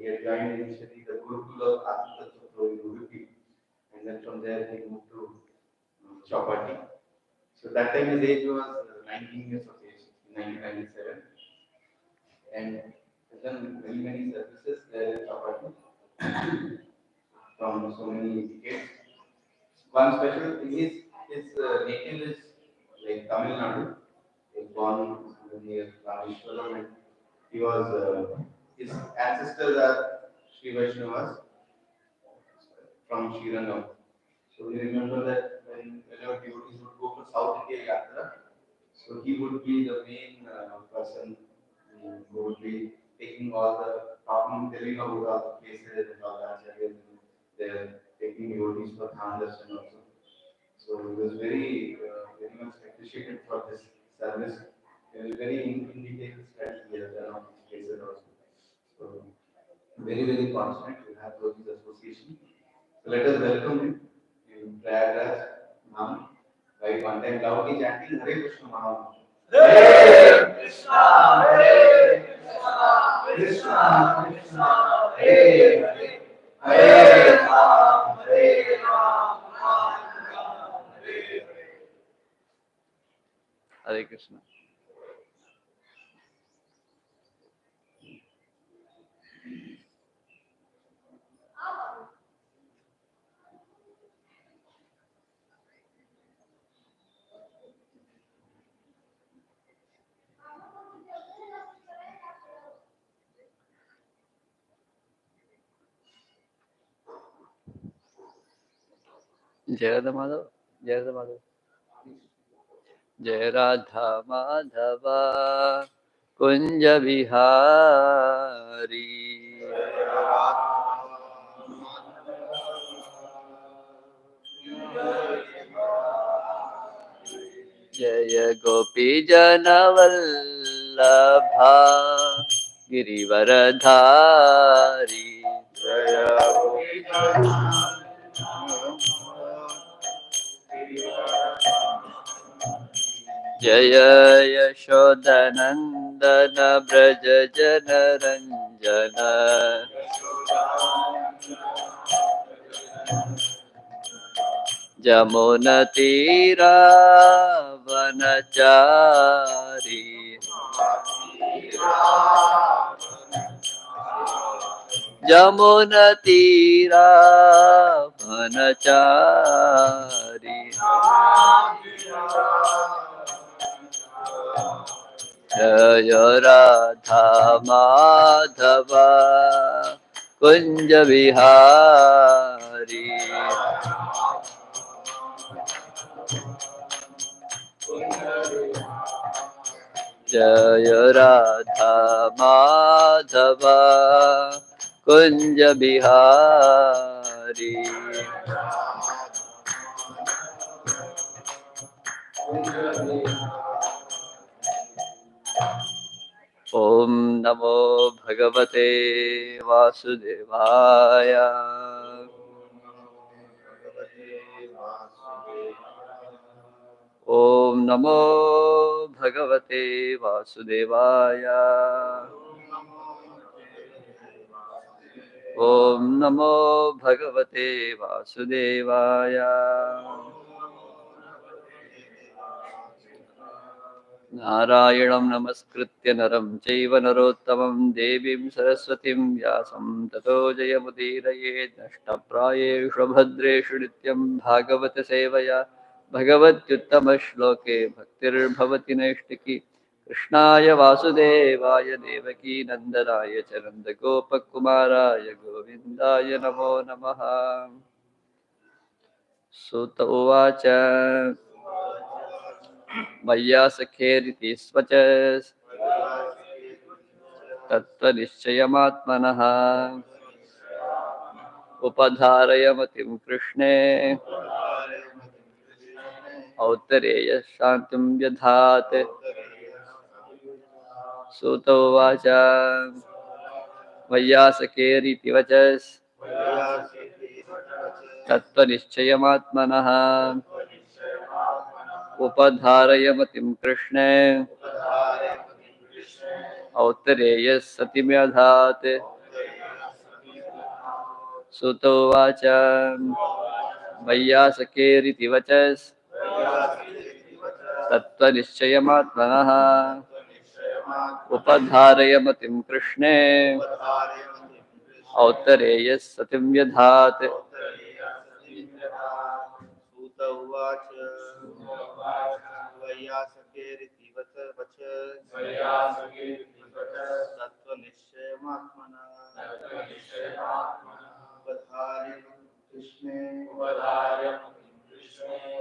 he had joined initially the Gurukul of Atmatatva in Udupi, and then from there he moved to Chowpatty. So that time his age was 19 years of age, in 1997, and has done many services there in Chowpatty from so many decades. One special thing is his native is like Tamil Nadu. He was born near Rameshwaram, and he was his ancestors are Sri Vaishnavas from Srirangam. So we remember that whenever devotees would go for South India Yatra, so he would be the main person who would be taking all the talking, telling about all the places and all the acharyas. They're taking devotees for Dham Darshan also. So he was very much appreciated for this service. He was very in detail study he has done on these places also. So very fortunate to have those association. So let us welcome him in Prayagraj, Mam. Right, one time loudly chanting Hare Krishna Maha. Hare Krishna, Hare Krishna, Krishna Krishna, Hare Hare, Hare Ram, Hare Ram, Ram Ram, Hare Hare. Hare Krishna. Jai Radha Madhava, Jai Radha Madhava. Jai Radha Madhava Kunja Bihari. Jaya Gopi Jana Vallabha Girivaradhari. Jaya Gopi Jana Jaya Yashodanandana Braja Jana Ranjana. Jamuna Tira Vanachari. Jamuna Tira Vanachari. Jaya Radha Madhava Kunja Vihari. Jaya Radha Madhava Kunja Bihari. Om Namo Bhagavate Vasudevaya. Om Namo Bhagavate Vasudevaya. Om Namo Bhagavate Vasudevaya. Narayanam Namaskritya Naram Chaiva Narottamam Devim Saraswatim Vyasam Tato Jayamudiraye Nashtaprayeshu Bhadreshu Nityam Bhagavata Sevaya Bhagavatyuttama Shloke Bhaktir Bhavati Naishtiki Krishnaya Vasudevaya Devaki Nandaraya Charanda Gopakumaraya Govindaya Namo Namaha. Sutta Uvacha Maya Sakheriti Svachas Tattva Nishchayamatmanaha Upadharayamatim Krishne Autareya Shantim Vyadhat. Sutta Uvacha Maya Sakheriti Vachas Tattva Nishchayamatmanaha Upadharayamatim Krishne Autareya Satimyadhat. Sutta uvacha Vaiyasakerithi vachas Tattva Nishchayamatmanaha Upadharayamatim Krishne Autareyas Satim Vyadhat. Sutta uvacha Vayyasakeriti vachas Tattva Nishyamatmana Vadharya Krishne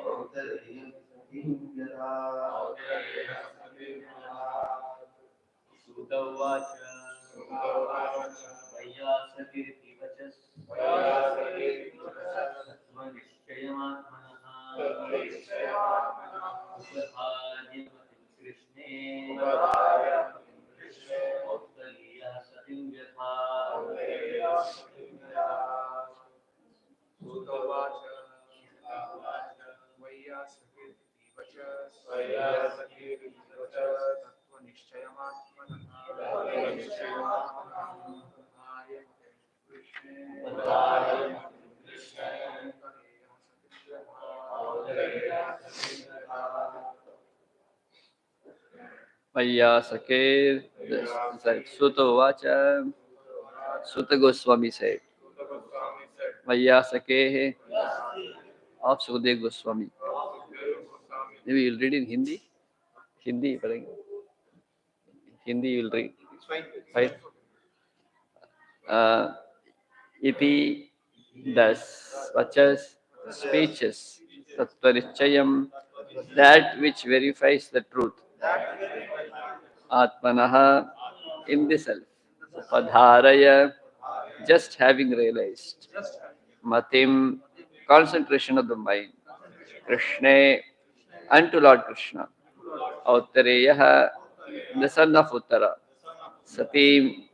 Autarya Satim Vyadhat. Sutta uvacha Vaiyasakirti vachas Tattva Nishyamatmana Vadharya Krishne Autarya Satim Vyadhat. Sutta uvacha Vaiyasakirti vachas Tattva Nishyamatmana Vaiyasakir. Sutta uvacha. Sutta Goswami said. Vaiyasake of Sukadeva Goswami. Maybe you'll read in Hindi. Hindi, padenge. Hindi you'll read. Fine. Iti thus vachas speeches tattvanichayam, that which verifies the truth, atmanaha, in the self, upadharaya, just having realized, matim, concentration of the mind, krishne, unto Lord Krishna, autareyaha, the son of Uttara, satim,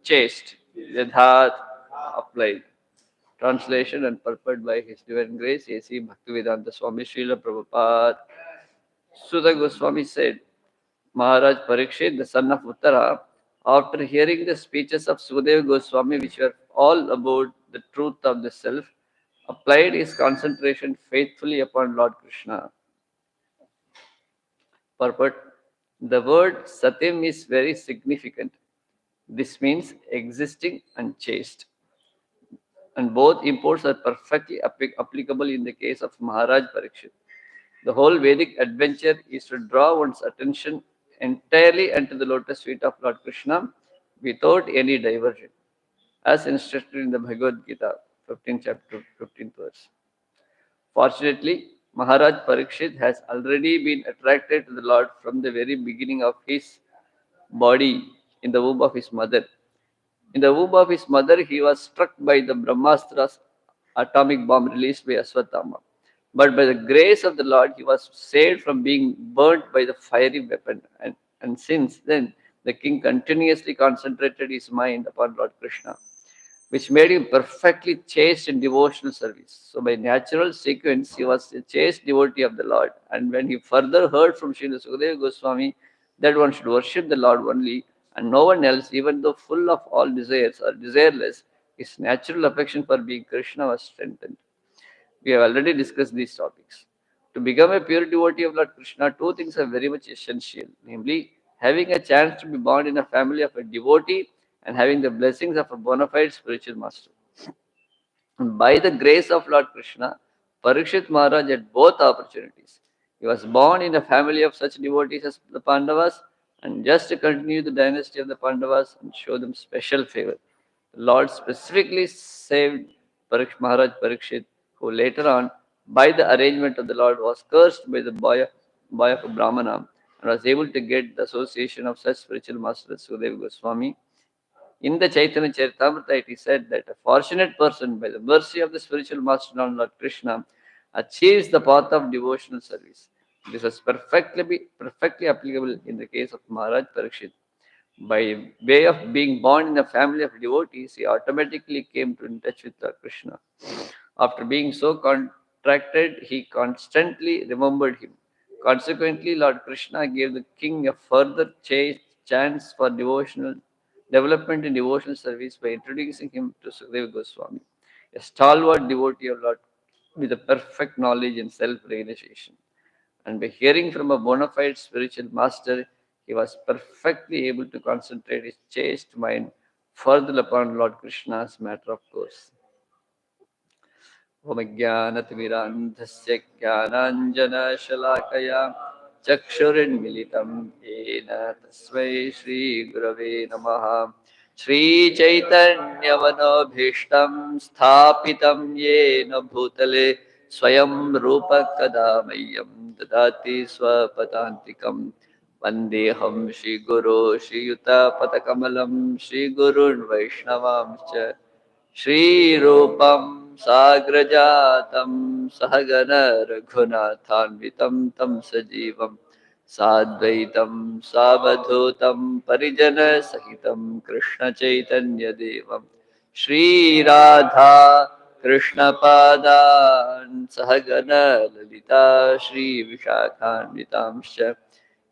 chaste, yadhat, applied. Translation and purport by His Divine Grace, A.C. Bhaktivedanta Swami Srila Prabhupada. Sutta Goswami said, Maharaj Parikshit, the son of Uttara, after hearing the speeches of Sukadeva Goswami, which were all about the truth of the self, applied his concentration faithfully upon Lord Krishna. Purport: the word Satyam is very significant. This means existing and chaste. And both imports are perfectly applicable in the case of Maharaj Parikshit. The whole Vedic adventure is to draw one's attention entirely unto the lotus feet of Lord Krishna without any diversion, as instructed in the Bhagavad Gita, 15th chapter, 15th verse. Fortunately, Maharaj Parikshit has already been attracted to the Lord from the very beginning of his body in the womb of his mother. In the womb of his mother, he was struck by the Brahmastra's atomic bomb released by Aswatthama. But by the grace of the Lord, he was saved from being burnt by the fiery weapon. And since then, the king continuously concentrated his mind upon Lord Krishna, which made him perfectly chaste in devotional service. So, by natural sequence, he was a chaste devotee of the Lord. And when he further heard from Srila Sukadeva Goswami that one should worship the Lord only and no one else, even though full of all desires or desireless, his natural affection for being Krishna was strengthened. We have already discussed these topics. To become a pure devotee of Lord Krishna, two things are very much essential, namely, having a chance to be born in a family of a devotee and having the blessings of a bona fide spiritual master. And by the grace of Lord Krishna, Parikshit Maharaj had both opportunities. He was born in a family of such devotees as the Pandavas, and just to continue the dynasty of the Pandavas and show them special favor. The Lord specifically saved Maharaj Parikshit, who later on, by the arrangement of the Lord, was cursed by the boy of a Brahmana and was able to get the association of such spiritual masters as Sukadeva Goswami. In the Chaitanya Charitamrita, it is said that a fortunate person, by the mercy of the spiritual master Lord Krishna, achieves the path of devotional service. This is perfectly applicable in the case of Maharaj Parikshit. By way of being born in a family of devotees, he automatically came to in touch with Lord Krishna. After being so contracted, he constantly remembered him. Consequently, Lord Krishna gave the king a further chance for devotional development in devotional service by introducing him to Sukadeva Goswami. a stalwart devotee of Lord with a perfect knowledge and self-realization. And by hearing from a bona fide spiritual master, he was perfectly able to concentrate his chaste mind further upon Lord Krishna's matter of course. ओमज्ञानतिमिरान्धस्य ज्ञानाञ्जनशलाकया चक्षुरुन्मिलितं येन तस्मै श्रीगुरवे नमः. श्रीचैतन्यमनोभीष्टं स्थापितं येन भूतले स्वयं रूपकदा मह्यं ददाति स्वपदान्तिकम्. वन्देऽहं श्रीगुरो श्रीयुतपदकमलं श्रीगुरुन् वैष्णवांश्च श्रीरूपं साग्रजातं सहगन रघुनाथान्वितं तं सजीवं साद्वैतं सावधूतं परिजनसहितं कृष्णचैतन्यदेवं श्रीराधा कृष्णपादान् सहगन ललिता श्रीविशाखान्वितांश्च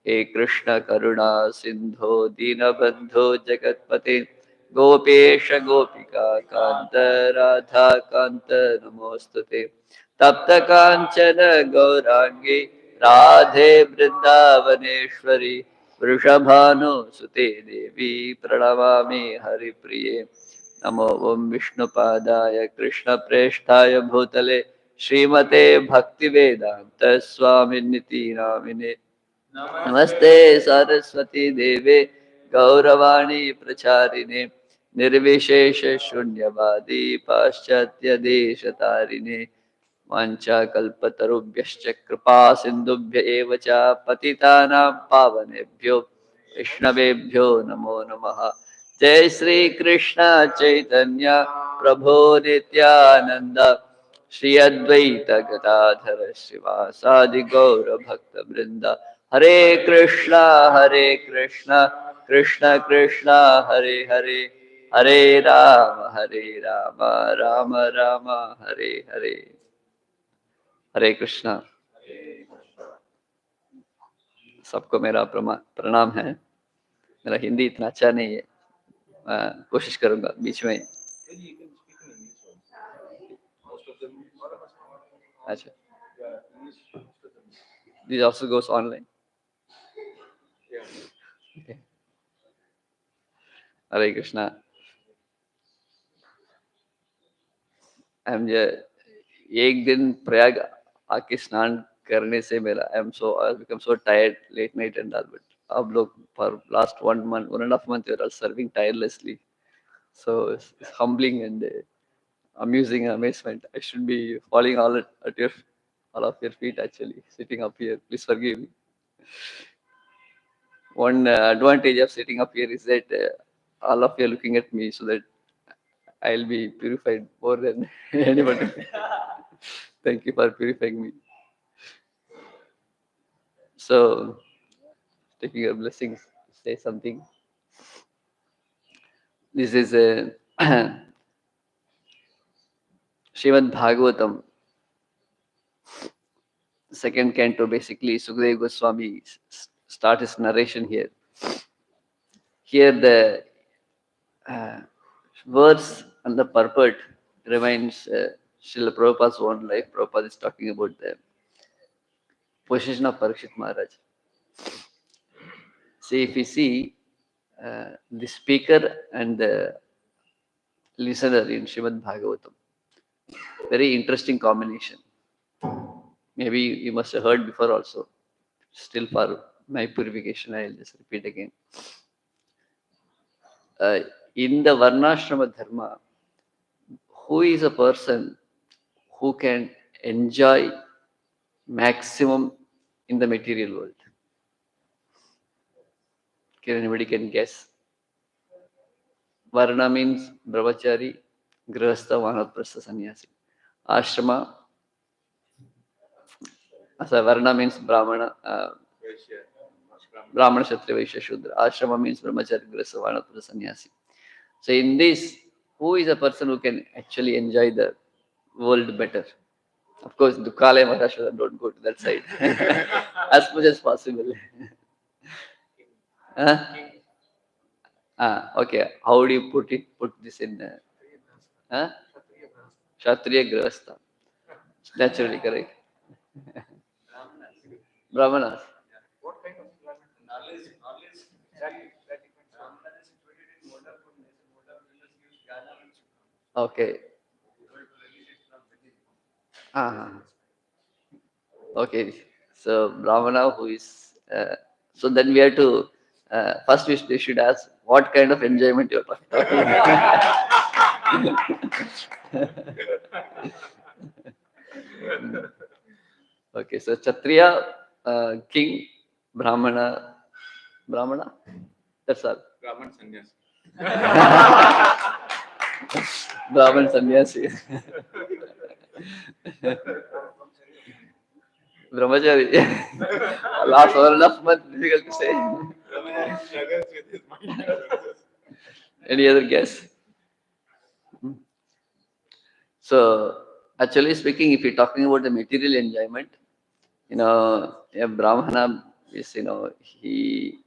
हे कृष्ण करुणा सिंधो दीनबंधो जगत्पते गोपेश गोपिका कांत राधा कांत नमोस्तुते तप्त कांचन गौरांगी राधे वृंदावनेश्वरी वृषभानुसुते देवी प्रणमामि हरिप्रिये नमो ओं विष्णुपादाय कृष्णप्रेष्ठाय भूतले श्रीमते भक्तिवेदांत स्वामिनिति नामिने नमस्ते सरस्वती देवे गौरवाणी प्रचारिणे निर्विशेष शून्यवादी पाश्चात्य देश तारिणे वाञ्छाकल्पतरुभ्यश्च कृपा सिन्धुभ्य एव च पतितानां पावनेभ्यो वैष्णवेभ्यो नमो नमः. जय श्री कृष्ण चैतन्य प्रभो नित्यानंद श्री अद्वैत गदाधर श्रीवासादि गौर भक्त वृंद. हरे कृष्णा कृष्ण कृष्ण हरे हरे हरे राम राम राम हरे हरे. हरे कृष्णा. सबको मेरा प्रणाम है. मेरा हिंदी इतना अच्छा नहीं है, कोशिश करूंगा बीच में. अच्छा, this also goes online. Okay. हरे कृष्णा. एक दिन प्रयाग आके स्नान करने से मेरा I become so tired late night and all. But अब लोग for last 1.5 month you're are serving tirelessly, so it's humbling and amusing amazement. I should be falling all of your feet actually, sitting up here. Please forgive me. One advantage of sitting up here is that all of you are looking at me, so that I'll be purified more than anybody. Thank you for purifying me. So, taking your blessings, say something. This is a Srimad Bhagwatam, second canto. Basically, Sukadeva Goswami start his narration here. Here the verse and the purport reminds Srila Prabhupada's own life. Prabhupada is talking about the position of Parikshit Maharaj. See, if you see the speaker and the listener in Srimad Bhagavatam, very interesting combination. Maybe you must have heard before also. Still, for my purification, I'll just repeat again. In the Varnashrama Dharma, who is a person who can enjoy maximum in the material world? Can anybody can guess? Varna means brahmachari, grihastha, vanaprastha, sannyasi. Ashrama, Varna means brahmana, brahmana, kshatriya, vaishya, shudra. Ashrama means brahmachari, grihastha, vanaprastha, sannyasi. So in this, who is a person who can actually enjoy the world better? Of course, Dukkalaya Maharashtra, don't go to that side. As much as possible. Okay, how do you put this in? Kshatriya, Grihastha. Naturally, correct. Brahmanas. What kind of environment? Knowledge. That depends. Brahmana is situated in water goodness, and water goodness gives jnana and sukha. Okay. You have to release it from within. Ah. Okay. So Brahmana who is so then we have to first we should ask what kind of enjoyment you're talking about. Okay, so Kshatriya, king, Brahmana, that's all. Brahman sannyas. Brahman sannyasi. Brahmachari. Last 1.5 months, difficult to say. Struggles with his mind. Any other guess? So, actually speaking, if you're talking about the material enjoyment, a Brahmana is, he,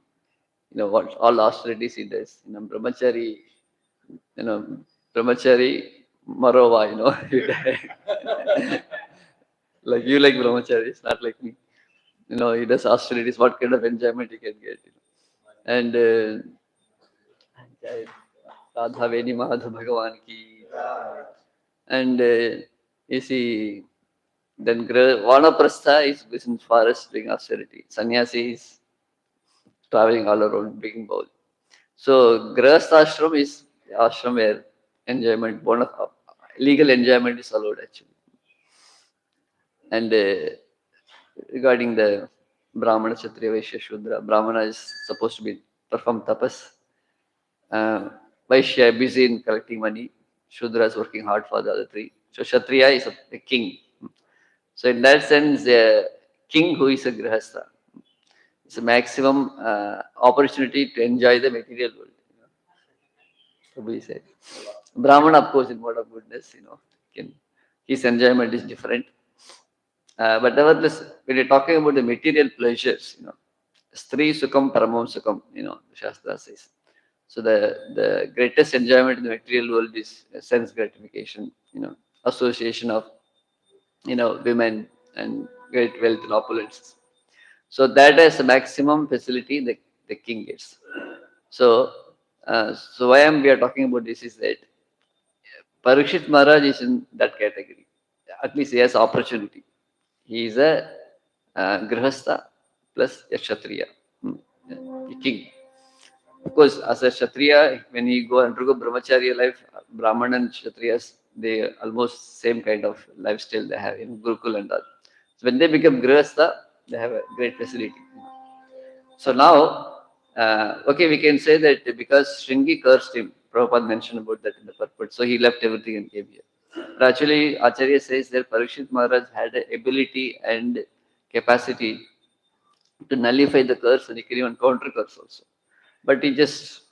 what all austerities he does. Brahmachari, Marova, like you like Brahmachari, it's not like me. He does austerities, what kind of enjoyment he can get. And Radha Veni Madhav Bhagavan ki. And you see, then Vanaprastha is in forest doing austerity. Sannyasi is traveling all around, being bowl. So Grihastha ashram is ashram where enjoyment, legal enjoyment is allowed actually. And regarding the Brahmana, Kshatriya, Vaishya, Shudra, Brahmana is supposed to be perform tapas. Vaishya busy in collecting money. Shudra is working hard for the other three. So Kshatriya is a king. So in that sense, the king who is a Grihastha, it's a maximum opportunity to enjoy the material world. Prabhu said. Brahmana, of course, in mode of goodness, his enjoyment is different. But nevertheless, when you're talking about the material pleasures, Stri Sukham Paramam Sukham, the Shastra says. So the greatest enjoyment in the material world is sense gratification, association of, women and great wealth and opulence. So that is the maximum facility the king gets. So, why we are talking about this is that Parikshit Maharaj is in that category. At least he has opportunity. He is a Grihastha plus a Kshatriya, a king. Of course, as a Kshatriya, when he undergo Brahmacharya life, Brahman and Kshatriyas, they almost same kind of lifestyle they have in Gurukul and all. So when they become Grihastha, they have a great facility. So now, we can say that because Shringi cursed him, Prabhupada mentioned about that in the purport, so he left everything and came here. But actually, Acharya says that Parikshit Maharaj had the ability and capacity to nullify the curse and he can even counter curse also. But he just,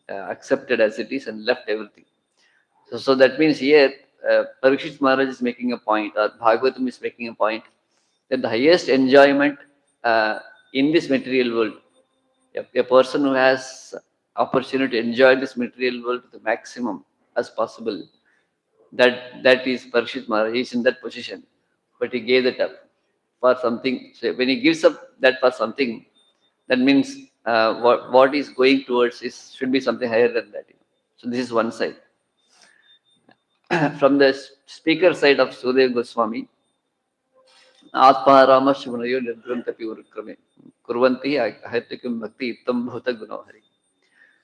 accepted as it is and left everything. So that means here, Parikshit Maharaj is making a point, or Bhagwatam is making a point, that the highest enjoyment in this material world, a person who has opportunity to enjoy this material world to the maximum as possible, that is Parikshit Maharaj. He is in that position, but he gave that up for something. So when he gives up that for something, that means what is going towards should be something higher than that. So this is one side. From the speaker side of Sudeva Goswami, Atma Rama Shivunayo Nirgrantapi Urukrame Kurvanti Ahatikum Bhakti Ittam Bhuta Gunohari.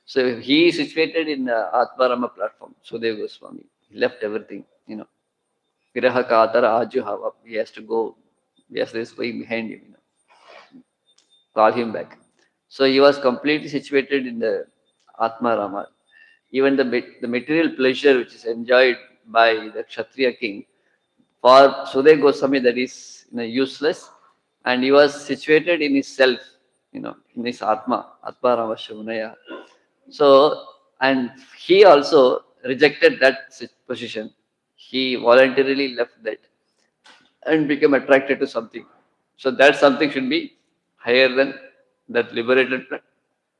So he is situated in the Atma Rama platform, Sudeva Goswami. He left everything, Viraha Katara Aju Hava. He has to go. Yes, there is going behind him, call him back. So he was completely situated in the Atma Rama. Even the material pleasure which is enjoyed by the Kshatriya king, for Sudeva Goswami that is useless, and he was situated in his self, in his Atma Rama Shavunaya. So, and he also rejected that position. He voluntarily left that and became attracted to something. So that something should be higher than that liberated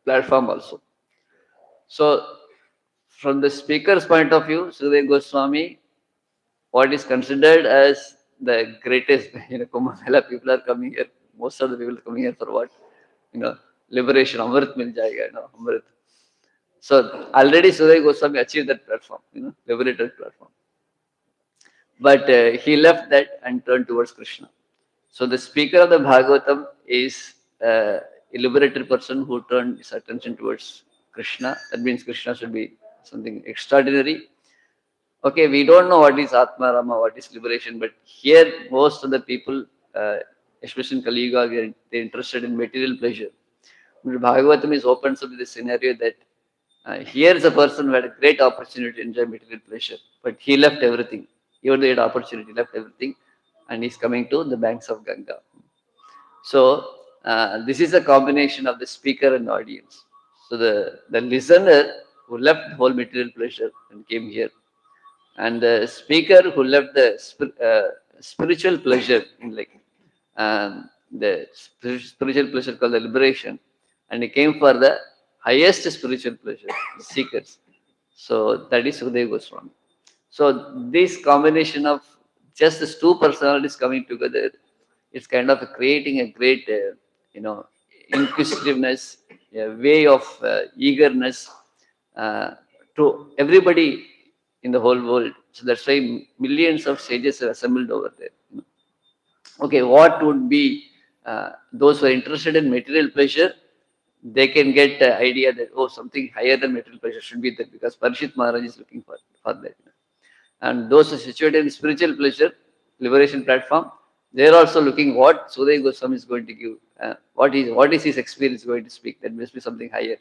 platform also. So from the speaker's point of view, Sudeva Goswami what is considered as the greatest, Kumbh Mela, people are coming here. Most of the people are coming here for what? Liberation, Amrit mil jayega, Amrit. So already Sudai Goswami achieved that platform, liberated platform. But he left that and turned towards Krishna. So the speaker of the Bhagavatam is a liberated person who turned his attention towards Krishna. That means Krishna should be something extraordinary. Okay, we don't know what is Atma Rama, what is liberation, but here most of the people, especially in Kali Yuga, they're interested in material pleasure. But Bhagavatam is opens up with the scenario that here is a person who had a great opportunity to enjoy material pleasure, but he left everything. Even though he had opportunity, left everything, and he's coming to the banks of Ganga. So this is a combination of the speaker and audience. So the listener who left the whole material pleasure and came here, and the speaker who left the spiritual pleasure in the spiritual pleasure called the liberation, and he came for the highest spiritual pleasure, seekers. So that is Sukadeva Goswami. So this combination of just these two personalities coming together, it's kind of creating a great, inquisitiveness, a way of eagerness to everybody in the whole world. So that's why millions of sages are assembled over there. Okay, what would be those who are interested in material pleasure? They can get the idea that something higher than material pleasure should be there, because Parishit Maharaj is looking for that. And those who are situated in spiritual pleasure, liberation platform, they are also looking what Sudai Goswami is going to give. What is his experience going to speak? That must be something higher.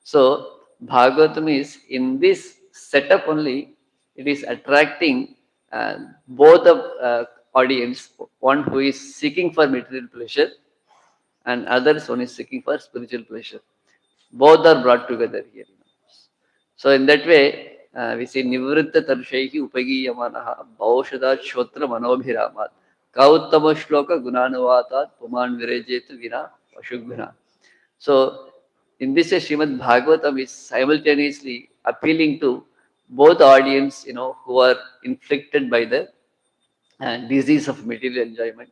So Bhagavatam is in this setup only. It is attracting both the audience, one who is seeking for material pleasure, and others one is seeking for spiritual pleasure. Both are brought together here. So in that way, we see Nivritta Tarshaihi Upagiyamanaha Baushada Shotra Manobhiramat Kauttama Shloka Gunanuvatat Puman Virejetu Vina Ashubhina. So in this Srimad Bhagavatam is simultaneously appealing to both audience, who are inflicted by the disease of material enjoyment,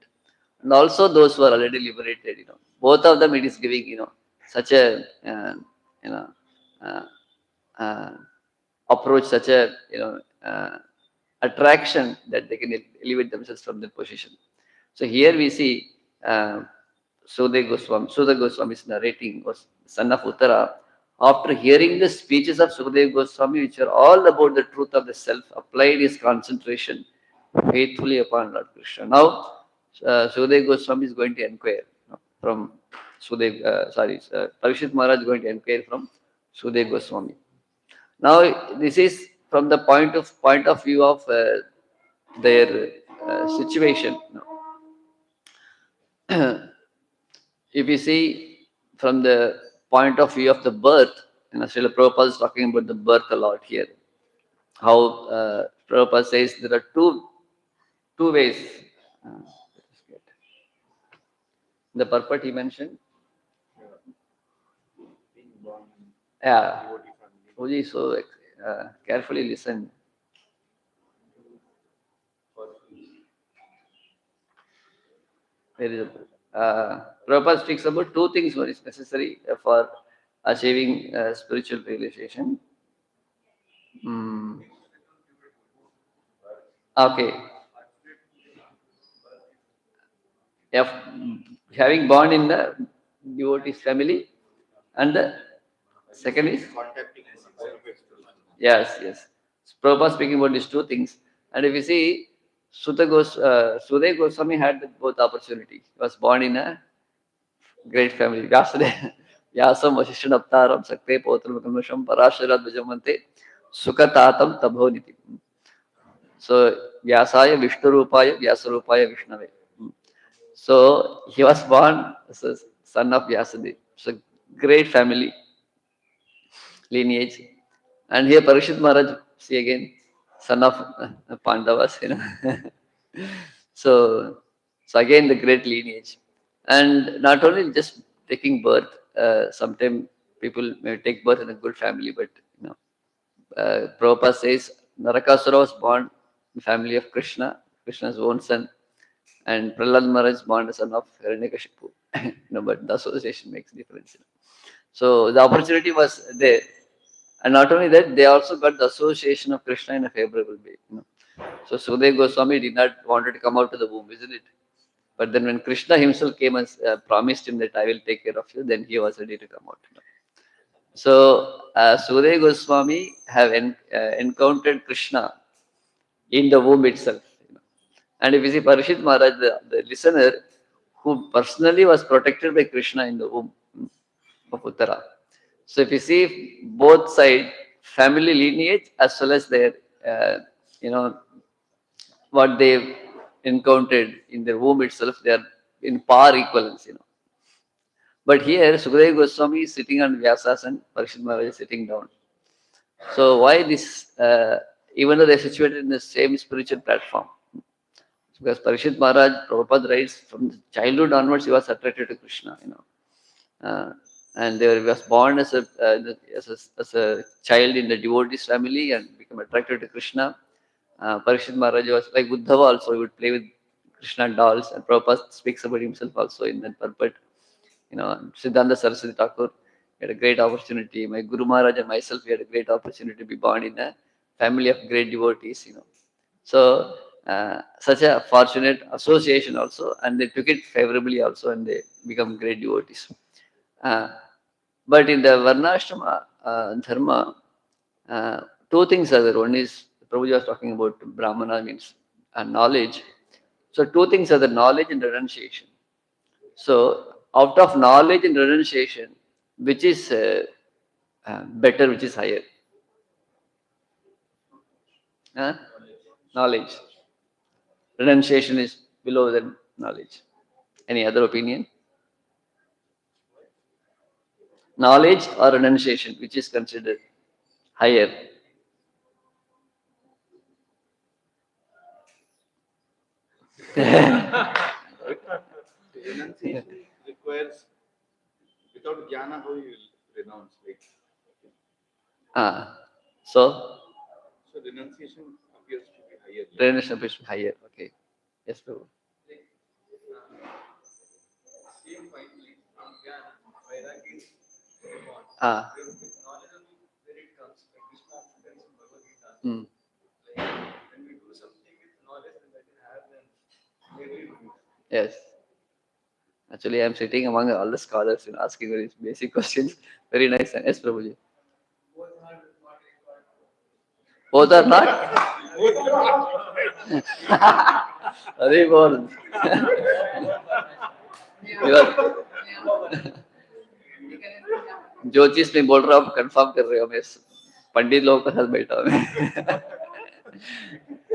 and also those who are already liberated. Both of them it is giving, such a approach, such a attraction that they can elevate themselves from their position. So here we see Sudai Goswami is narrating, was son of Uttara. After hearing the speeches of Sukadeva Goswami, which are all about the truth of the self, applied his concentration faithfully upon Lord Krishna. Now, Sukadeva Goswami is going to inquire from Parishit Maharaj is going to inquire from Sukadeva Goswami. Now, this is from the point of view of their situation. If you see from the point of view of the birth, Srila Prabhupada is talking about the birth a lot here. How Prabhupada says there are two ways. The purport he mentioned. Yeah. Uji, so carefully listen. Where is it? Prabhupada speaks about two things what is necessary for achieving spiritual realization. Okay. If having born in the devotee's family, and the second is yes. So Prabhupada speaking about these two things, and if you see, Sudai Goswami had both opportunities. He was born in a great family. Vyasam Vasishan Aptaram Sakte Potram Kamasham Parasharat Vijamante Sukatatam Tabhoniti. So Vyasaya Vishnu-rupaya Vyasa-rupaya Vishnave. So he was born as a son of Vyasadeva. So great family lineage. And here Parishit Maharaj, see again, son of Pandavas, So again the great lineage. And not only just taking birth, sometimes people may take birth in a good family, but Prabhupada says Narakasura was born the family of Krishna, Krishna's own son, and Prahlad Maharaj is born the son of Hiranyakashipu. But the association makes difference. So the opportunity was there. And not only that, they also got the association of Krishna in a favorable way. So Sukadeva Goswami did not wanted to come out to the womb, isn't it? But then when Krishna himself came and promised him that I will take care of you, then he was ready to come out. So Sukadeva Goswami have encountered Krishna in the womb itself. And if you see Parishit Maharaj, the listener, who personally was protected by Krishna in the womb of Uttara. So if you see both side, family lineage as well as their, what they've encountered in their womb itself, they are in par equivalence. But here, Sukadeva Goswami is sitting on Vyasasana, Parishit Maharaj is sitting down. So why this, even though they're situated in the same spiritual platform? Because Parishit Maharaj, Prabhupada writes, from childhood onwards, he was attracted to Krishna, and he was born as a child in the devotees family and became attracted to Krishna. Parishit Maharaj was like Uddhava also, he would play with Krishna dolls, and Prabhupada speaks about himself also in that purport. Siddhanta Saraswati Thakur had a great opportunity. My Guru Maharaj and myself, we had a great opportunity to be born in a family of great devotees. So such a fortunate association also, and they took it favorably also, and they become great devotees. But in the Varnashrama Dharma, two things are there. One is, Prabhuji was talking about Brahmana means knowledge. So two things are the knowledge and renunciation. So out of knowledge and renunciation, which is better, which is higher? Knowledge. Renunciation is below than knowledge. Any other opinion? Knowledge or renunciation, which is considered higher? Renunciation requires, without jnana, how you will renounce? So renunciation appears to be higher. Renunciation appears to be higher. Okay. Yes, Prabhu. Same point, from Jnana, Vairagya is born. With knowledge of where it comes, like Krishna explains in Bhagavad Gita. When we do something with knowledge, then that is higher than merely doing. Yes. Actually, I am sitting among all the scholars and asking very basic questions. Very nice. Yes, Prabhuji. Both are not? अरे बोल जो चीज मैं बोल रहा हूँ confirm कर रहे हो, मैं पंडित लोगों के साथ बैठा हूँ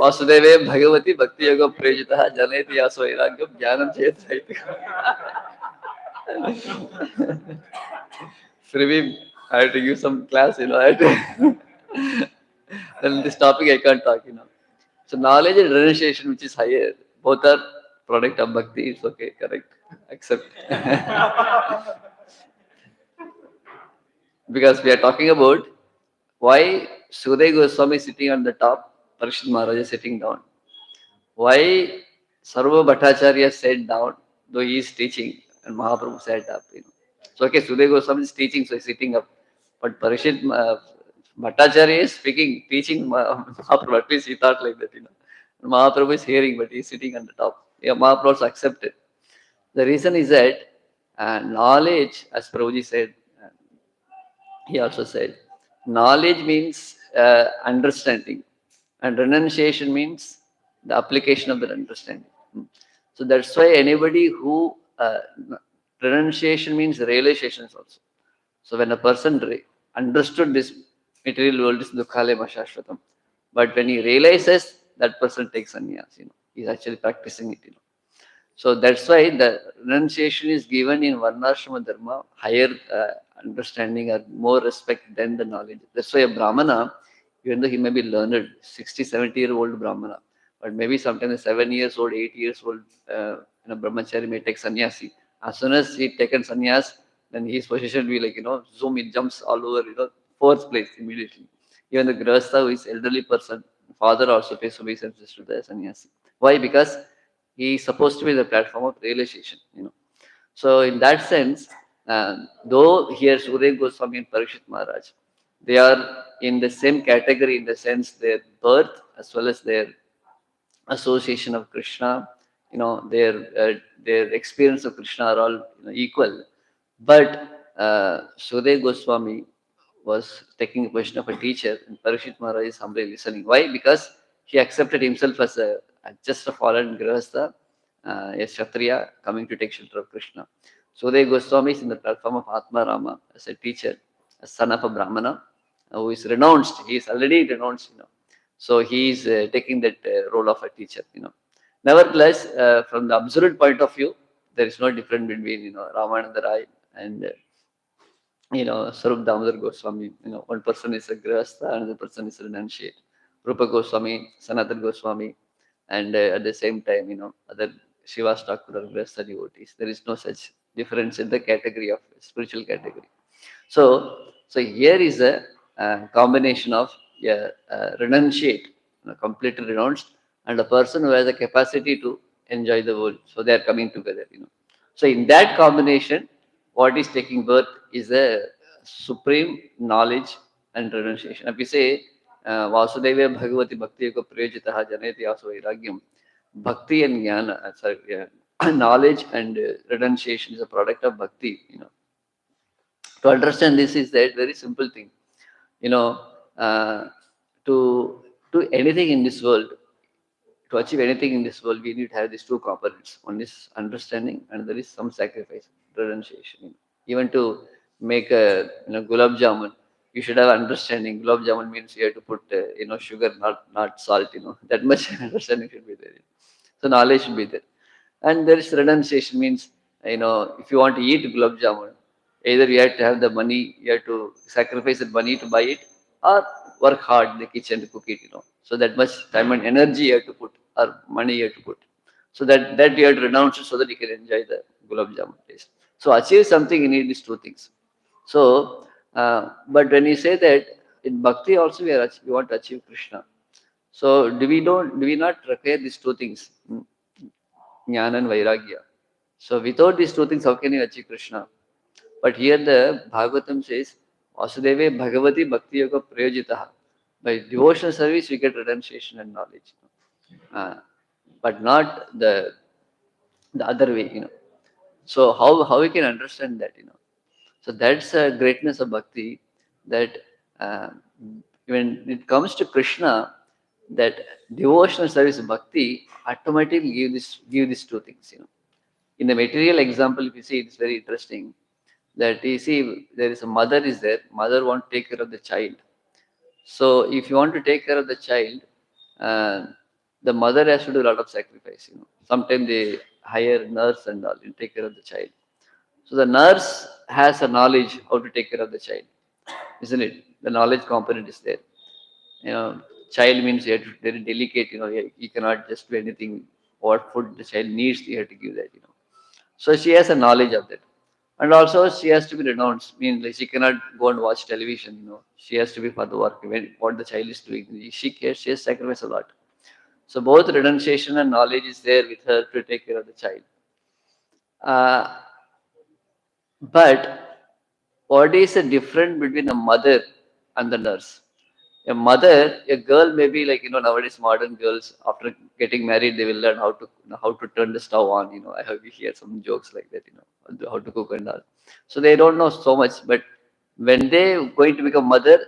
वासुदेवे भगवती भक्ति योग प्रेजितः जनयति यासो वैराग्यम ज्ञानम चेत Srivi, I had to give some class, I had to then this topic I can't talk, So knowledge and renunciation, which is higher, both are product of bhakti. It's okay, correct, accept. Because we are talking about why Sukadeva Goswami is sitting on the top, Parishit Maharaj is sitting down. Why Sarva Bhattacharya sat down, though he is teaching, and Mahaprabhu sat up. So okay, Sukadeva Goswami is teaching, so he's sitting up. But Parishit Bhattacharya is speaking, teaching Mahaprabhu. At least he thought like that, Mahaprabhu is hearing, but he is sitting on the top. Yeah, Mahaprabhu also accepted. The reason is that knowledge, as Prabhuji said, he also said, knowledge means understanding, and renunciation means the application of that understanding. So that's why anybody who renunciation means realizations also. So when a person understood this material world is dukhalema shashvatam, but when he realizes, that person takes sannyas, he's actually practicing it, So that's why the renunciation is given in Varnashrama Dharma, higher understanding or more respect than the knowledge. That's why a Brahmana, even though he may be learned, 60, 70-year-old Brahmana, but maybe sometimes a 7 years old, 8 years old brahmachari may take sannyasi. As soon as he taken sannyas, then his position will be like, zoom, it jumps all over, fourth place immediately. Even the grahastha, who is elderly person, father also pays obeisance to the sannyasi. Why? Because he is supposed to be the platform of realization. So in that sense, though here Surya Goswami and Parikshit Maharaj, they are in the same category in the sense their birth as well as their association of Krishna, their experience of Krishna are all equal. But Surya Goswami was taking a position of a teacher, and Parikshit Maharaj is humbly listening. Why? Because he accepted himself as just a fallen grihastha, a Kshatriya coming to take shelter of Krishna. Surya Goswami is in the platform of Atma Rama as a teacher, a son of a Brahmana, who is renounced. He is already renounced. So he is taking that role of a teacher. Nevertheless, from the absolute point of view, there is no difference between Ramananda Rai and Sarup Damodar Goswami. One person is a grihastha, another person is a renunciate. Rupa Goswami, Sanatana Goswami, and at the same time, other Shivas Thakur or grihastha devotees. There is no such difference in the category of spiritual category. So here is a combination of renunciate, completely renounced, and a person who has the capacity to enjoy the world. So they are coming together. So in that combination, what is taking birth is a supreme knowledge and renunciation. If we say Vasudeva Bhagavati Bhakti Yoga Prayojitaha Janeti Asu Vairagyam, Bhakti and Jnana, knowledge and renunciation is a product of bhakti. To understand this is that very simple thing. You know, uh, to do anything in this world, to achieve anything in this world, we need to have these two components. One is understanding, and there is some sacrifice, renunciation. Even to make a gulab jamun, you should have understanding. Gulab jamun means you have to put sugar, not salt. That much understanding should be there. So knowledge should be there. And there is renunciation means if you want to eat gulab jamun, either you have to have the money, you have to sacrifice the money to buy it, or work hard in the kitchen to cook it. So that much time and energy you have to put, or money you have to put. So that you have to renounce it so that you can enjoy the gulab jamun taste. So achieve something, you need these two things. So, but when you say that in bhakti also we want to achieve Krishna. So do we not require these two things, jnana and vairagya? So without these two things, how can you achieve Krishna? But here the Bhagavatam says, Vasudeva Bhagavati Bhakti Yoga Prayojitaha. By devotional service, we get renunciation and knowledge. But not the other way. So how we can understand that? So that's a greatness of bhakti, that when it comes to Krishna, that devotional service bhakti automatically give these two things. In the material example, if you see, it's very interesting that you see there is a mother is there. Mother want to take care of the child. So if you want to take care of the child, uh, the mother has to do a lot of sacrifice. Sometimes they hire nurse and all to take care of the child. So the nurse has a knowledge how to take care of the child, isn't it? The knowledge component is there. Child means you have to very delicate. You cannot just do anything. What food the child needs, you have to give that. So she has a knowledge of that. And also she has to be renounced. Means like she cannot go and watch television. She has to be for the work. What the child is doing, she cares. She has sacrificed a lot. So both renunciation and knowledge is there with her to take care of the child. But what is the difference between a mother and the nurse? A mother, a girl may be like, nowadays modern girls, after getting married, they will learn how to turn the stove on. I have hear some jokes like that, how to cook and all. So they don't know so much, but when they going to become mother,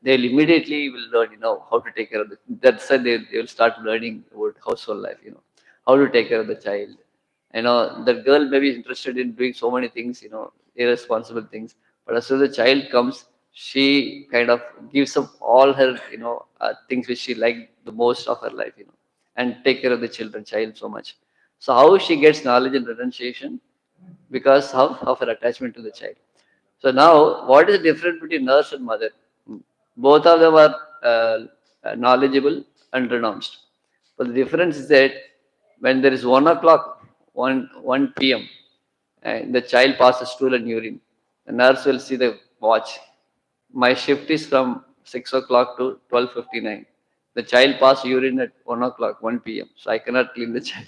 they'll immediately will learn, how to take care of that's why they will start learning about household life, how to take care of the child. The girl may be interested in doing so many things, irresponsible things, but as soon as the child comes, she kind of gives up all her, things which she liked the most of her life, and take care of the child so much. So how she gets knowledge and renunciation? Because of her attachment to the child. So now, what is the difference between nurse and mother? Both of them are knowledgeable and renounced. But the difference is that when there is 1 o'clock, 1 p.m., and the child passes stool and urine, the nurse will see the watch. My shift is from 6 o'clock to 12:59. The child passed urine at 1 o'clock, 1 p.m. So I cannot clean the child.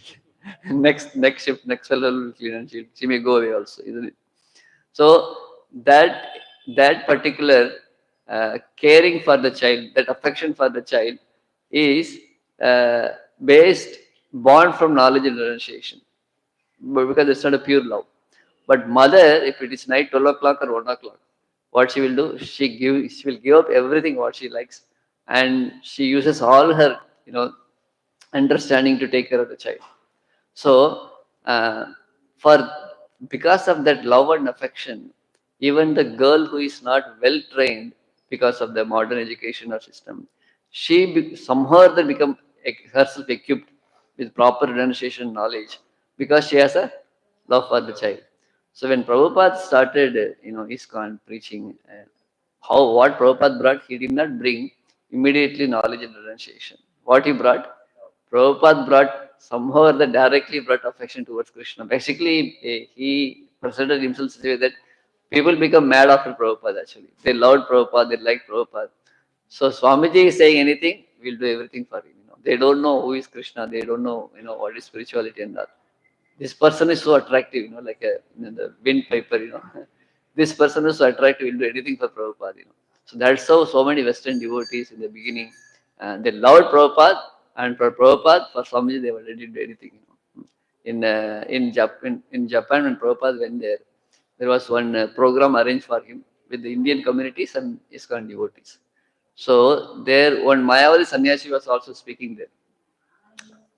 next shift, next fellow will clean and she may go away also, isn't it? So that that particular caring for the child, that affection for the child is based, born from knowledge and renunciation, but because it's not a pure love. But mother, if it is night 12 o'clock or 1 o'clock, what she will do? She will give up everything what she likes, and she uses all her understanding to take care of the child. So, for because of that love and affection, even the girl who is not well trained because of the modern education or system, somehow or other become herself equipped with proper renunciation knowledge because she has a love for the child. So when Prabhupada started, ISKCON preaching, what Prabhupada brought, he did not bring immediately knowledge and renunciation. What he brought? Prabhupada brought somehow or other directly brought affection towards Krishna. Basically, he presented himself in such a way that people become mad after Prabhupada actually. They loved Prabhupada, they liked Prabhupada. So Swamiji is saying anything, we'll do everything for him. They don't know who is Krishna, they don't know, what is spirituality and that. This person is so attractive, like the windpiper, This person is so attractive, will do anything for Prabhupada, So that's how so many Western devotees in the beginning, they loved Prabhupada, and for Prabhupada, for Swamiji, they were ready to do anything, In Japan, when Prabhupada went there was one program arranged for him with the Indian communities and ISKCON devotees. So there, one Mayavadi sannyasi was also speaking there.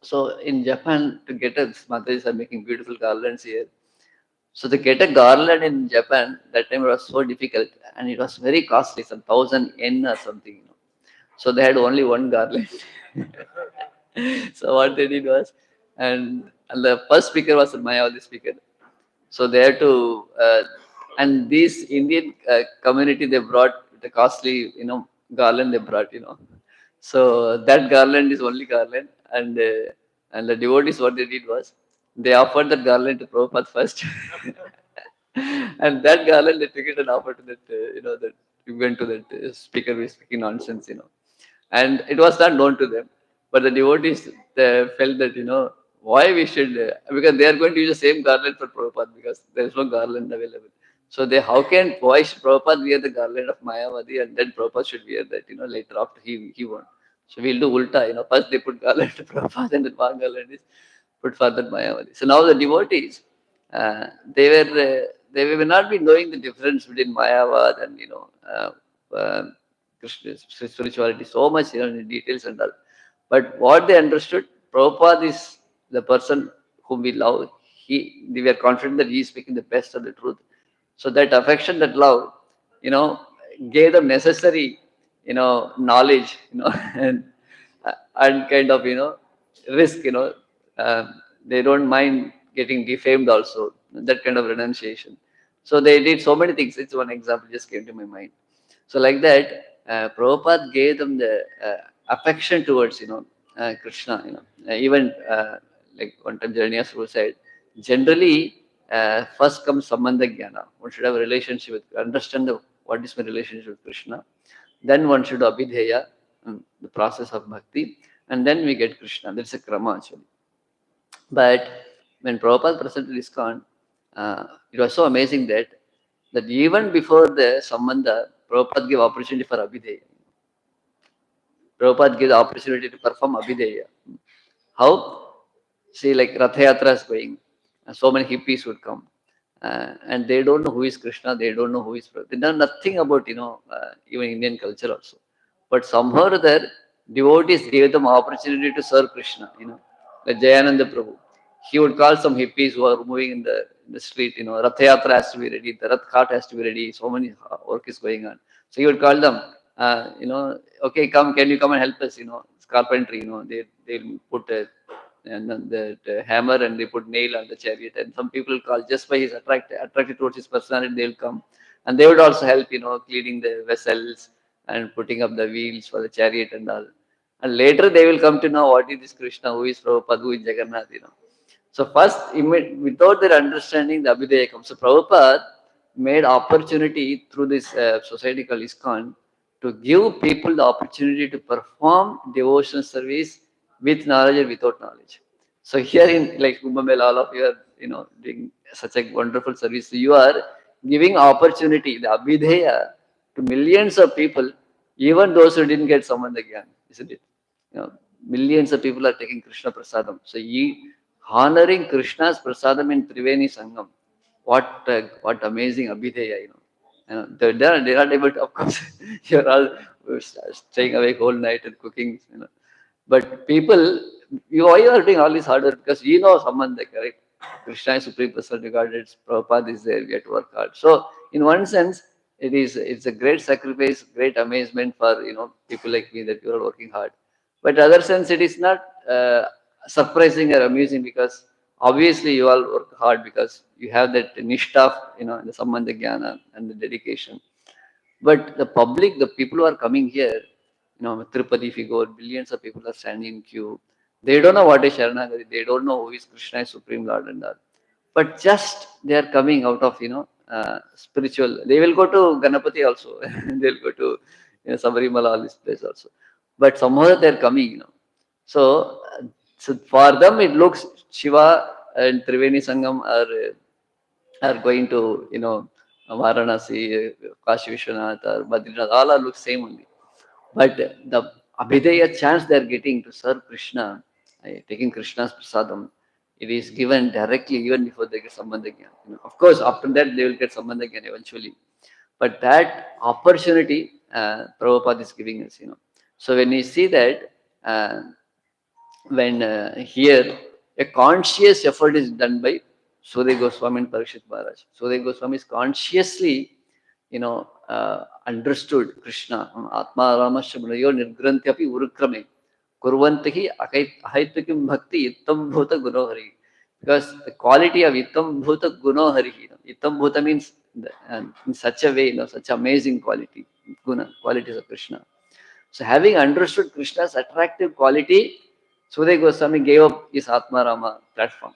So in Japan, to get a Matajis are making beautiful garlands here. So to get a garland in Japan, that time it was so difficult and it was very costly, some 1,000 yen or something. So they had only one garland. So what they did was, and the first speaker was Mayavadi speaker. So they had to, and this Indian community, they brought the costly, garland they brought, So that garland is only garland, and the devotees, what they did was, they offered that garland to Prabhupada first, and that garland they took it and offered to that, that we went to that speaker who is speaking nonsense, and it was not known to them, but the devotees, they felt that why we should, because they are going to use the same garland for Prabhupada because there is no garland available. So why should Prabhupada wear the garland of Mayavadi and then Prabhupada should wear that, later after he won. So we'll do ulta, first they put garland to Prabhupada and then one garland is put for that Mayavadi. So now the devotees, they will not be knowing the difference between Mayavad and, Krishna spirituality so much, in details and all. But what they understood, Prabhupada is the person whom we love. We were confident that he is speaking the best of the truth. So that affection, that love, gave them necessary, knowledge, and kind of, risk, they don't mind getting defamed also, that kind of renunciation. So they did so many things. It's one example just came to my mind. So like that, Prabhupada gave them the affection towards, Krishna, even like one time Jananias Prabhu said, generally, first comes Sambandha Jnana. One should have a relationship with, understand what is my relationship with Krishna. Then one should Abhidheya, the process of bhakti, and then we get Krishna. That's a krama actually. But when Prabhupada presented ISKCON, it was so amazing that even before the Sambandha, Prabhupada gave opportunity for Abhidheya. Prabhupada gave the opportunity to perform Abhidheya. How? See, like Ratha Yatra is going, and so many hippies would come, and they don't know who is Krishna, they don't know who is Prabhupada. They know nothing about, even Indian culture also. But somehow or other, devotees gave them opportunity to serve Krishna, like Jayananda Prabhu. He would call some hippies who are moving in the street, Ratha Yatra has to be ready, the Rath Ghat has to be ready, so many work is going on. So he would call them, okay, can you come and help us, it's carpentry, they'll put the hammer and they put nail on the chariot, and some people call just by his attracted towards his personality, they'll come. And they would also help, cleaning the vessels and putting up the wheels for the chariot and all. And later they will come to know what is this Krishna, who is Prabhupada, who is Jagannath, So first, without their understanding, the Abhidheya comes. So Prabhupada made opportunity through this society called ISKCON to give people the opportunity to perform devotional service with knowledge or without knowledge. So here in like Kumbh Mela, all of you are, doing such a wonderful service. So you are giving opportunity, the Abhideya, to millions of people, even those who didn't get Sambandha Gyan, isn't it? Millions of people are taking Krishna Prasadam. So honoring Krishna's Prasadam in Triveni Sangam, what amazing Abhideya, they're not able to, of course, you're all staying awake all night and cooking, But people, why you are doing all this hard work? Because you know someone there, correct? Krishna is Supreme Personal regarded, Prabhupada is there, we have to work hard. So, in one sense, it's a great sacrifice, great amazement for people like me that you are working hard. But other sense, it is not surprising or amusing because obviously you all work hard because you have that nishtha, the Sambandha Jnana and the dedication. But the public, the people who are coming here, Tirupati, if you go, billions of people are standing in queue. They don't know what is Sharanagati. They don't know who is Krishna, is Supreme Lord and all. But just they are coming out of, spiritual. They will go to Ganapati also. They'll go to Sabarimala, all this place also. But somehow they are coming, So for them, it looks Shiva and Triveni Sangam are going to, Varanasi, Kashi Vishwanath or Badrinath, all are look same only. But the Abhideya chance they are getting to serve Krishna, taking Krishna's prasadam, it is given directly even before they get Sambandha Gyan. Of course, after that they will get Sambandha Gyan eventually. But that opportunity Prabhupada is giving us, So when we see that, when here a conscious effort is done by Sudai Goswami and Parikshit Maharaj. Sudai Goswami is consciously, understood Krishna. Atma Ramasya Munayo Nirgrantyapi Urukrame. Kurvantahi Ahaitvikim Bhakti Ittam Bhuta Gunohari. Because the quality of Ittam Bhuta Gunohari, Ittam Bhuta means in such a way, such amazing quality, guna, qualities of Krishna. So having understood Krishna's attractive quality, Sudai Goswami gave up his Atma Rama platform.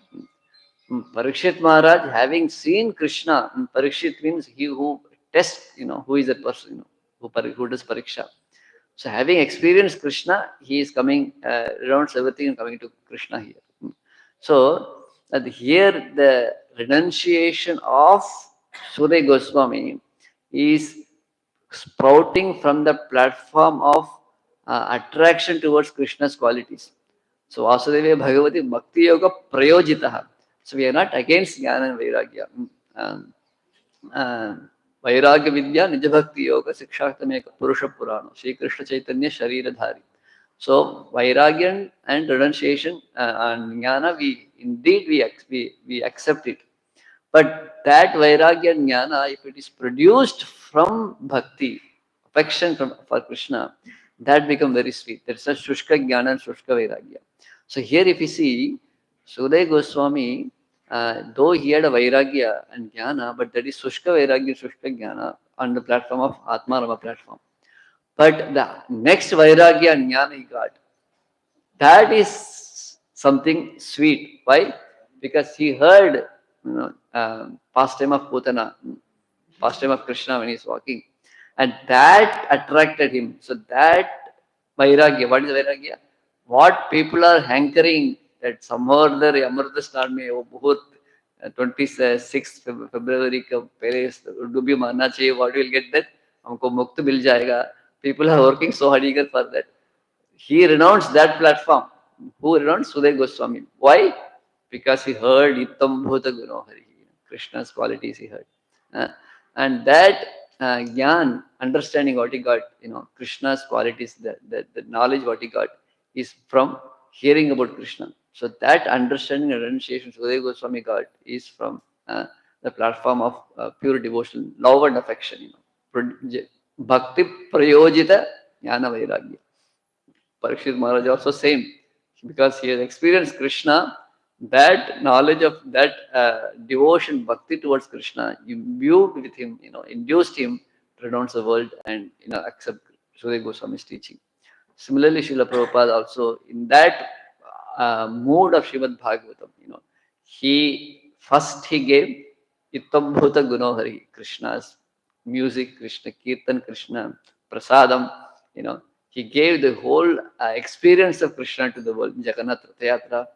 Parikshit Maharaj, having seen Krishna, Parikshit means he who tests, who is that person, who does Pariksha. So having experienced Krishna, he is coming, renounce everything and coming to Krishna here. So that here the renunciation of Sudai Goswami is sprouting from the platform of attraction towards Krishna's qualities. So Vasudeva Bhagavati Bhakti Yoga Prayojitaha. So we are not against Jnana and Vairagya. Vairagya Vidya Nija Bhakti Yoga Sikshaktameka Purusha Purana. Sri Krishna Chaitanya Sharira Dhari. So Vairagya and renunciation and Jnana, we accept it. But that Vairagya and Jnana, if it is produced from Bhakti, affection for Krishna, that becomes very sweet. There is a Shushka Jnana and Shushka Vairagya. So here if you see, Sudai Goswami, though he had a Vairagya and Jnana, but that is Shushka Vairagya, Shushka Jnana on the platform of Atma Rama platform. But the next Vairagya and Jnana he got, that is something sweet. Why? Because he heard, pastime of Putana, pastime of Krishna when he is walking. And that attracted him. So that Vairagya, what is Vairagya? What people are hankering that somehow or other Amrita Star mein bahut 26th February ka pehle urdu bhi manna chahiye, what will get that? Humko mukt mil jayega. People are working so hard eager for that. He renounced that platform. Who renounced? Sudai Goswami. Why? Because he heard Ittam Bhuta Gunohari. Krishna's qualities he heard. And that Gyan, understanding what he got, Krishna's qualities, the knowledge what he got is from hearing about Krishna. So that understanding and renunciation Sudai Goswami got is from the platform of pure devotion, love and affection. Bhakti Prayojita Jnana Vairagya. Parikshit Maharaj also same, because he has experienced Krishna, that knowledge of that devotion, bhakti towards Krishna, imbued with him, induced him to renounce the world and accept Sudai Goswami's teaching. Similarly, Srila Prabhupada also, in that mood of Srimad Bhagwatam, he gave Ittam Bhuta Gunohari, Krishna's music, Krishna Kirtan, Krishna prasadam, he gave the whole experience of Krishna to the world, Jagannath Rathayatra.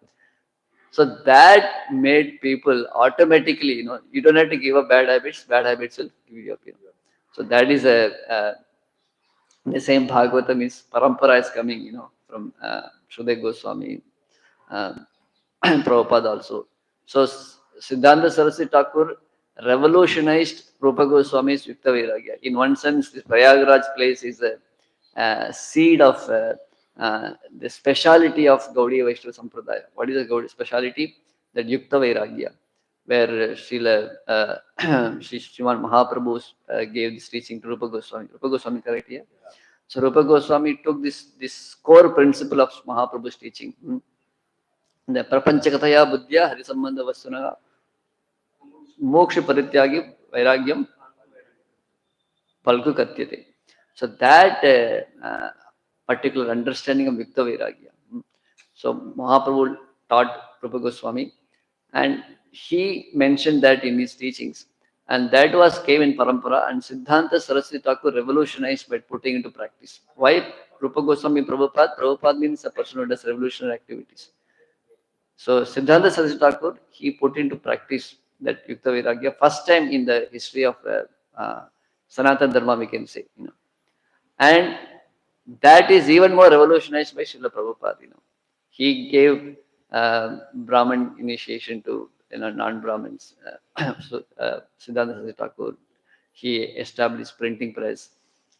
So that made people automatically, you don't have to give up bad habits will give you up. So that is the same Bhagwatam is, Parampara is coming, from Shuddha Goswami, Prabhupada also. So Siddhanta Saraswati Thakur revolutionized Rupa Goswami's Yukta Vairagya. In one sense, this Prayagraj place is a seed of the speciality of Gaudiya Vaishnava Sampradaya. What is the Gaudiya speciality? That Yukta Vairagya, where Srila Sriman Mahaprabhu gave this teaching to Rupa Goswami. Rupa Goswami, correct here? So Rupa Goswami took this core principle of Mahaprabhu's teaching. The Prapanchakataya Buddhya Harisambandha Vasuna Moksha Parityagi Vairagyam Palku Katyate. So that particular understanding of Yukta Vairagya. So Mahaprabhu taught Rupa Goswami, and he mentioned that in his teachings. And that came in Parampara, and Siddhanta Saraswati Thakur revolutionized by putting into practice. Why Rupa Goswami Prabhupada? Prabhupada means a person who does revolutionary activities. So Siddhanta Saraswati Thakur, he put into practice that Yukta Vairagya first time in the history of Sanatana Dharma, we can say. And that is even more revolutionized by Srila Prabhupada. He gave Brahman initiation to non-Brahmins. So Siddhanta Saraswati Thakur, he established printing press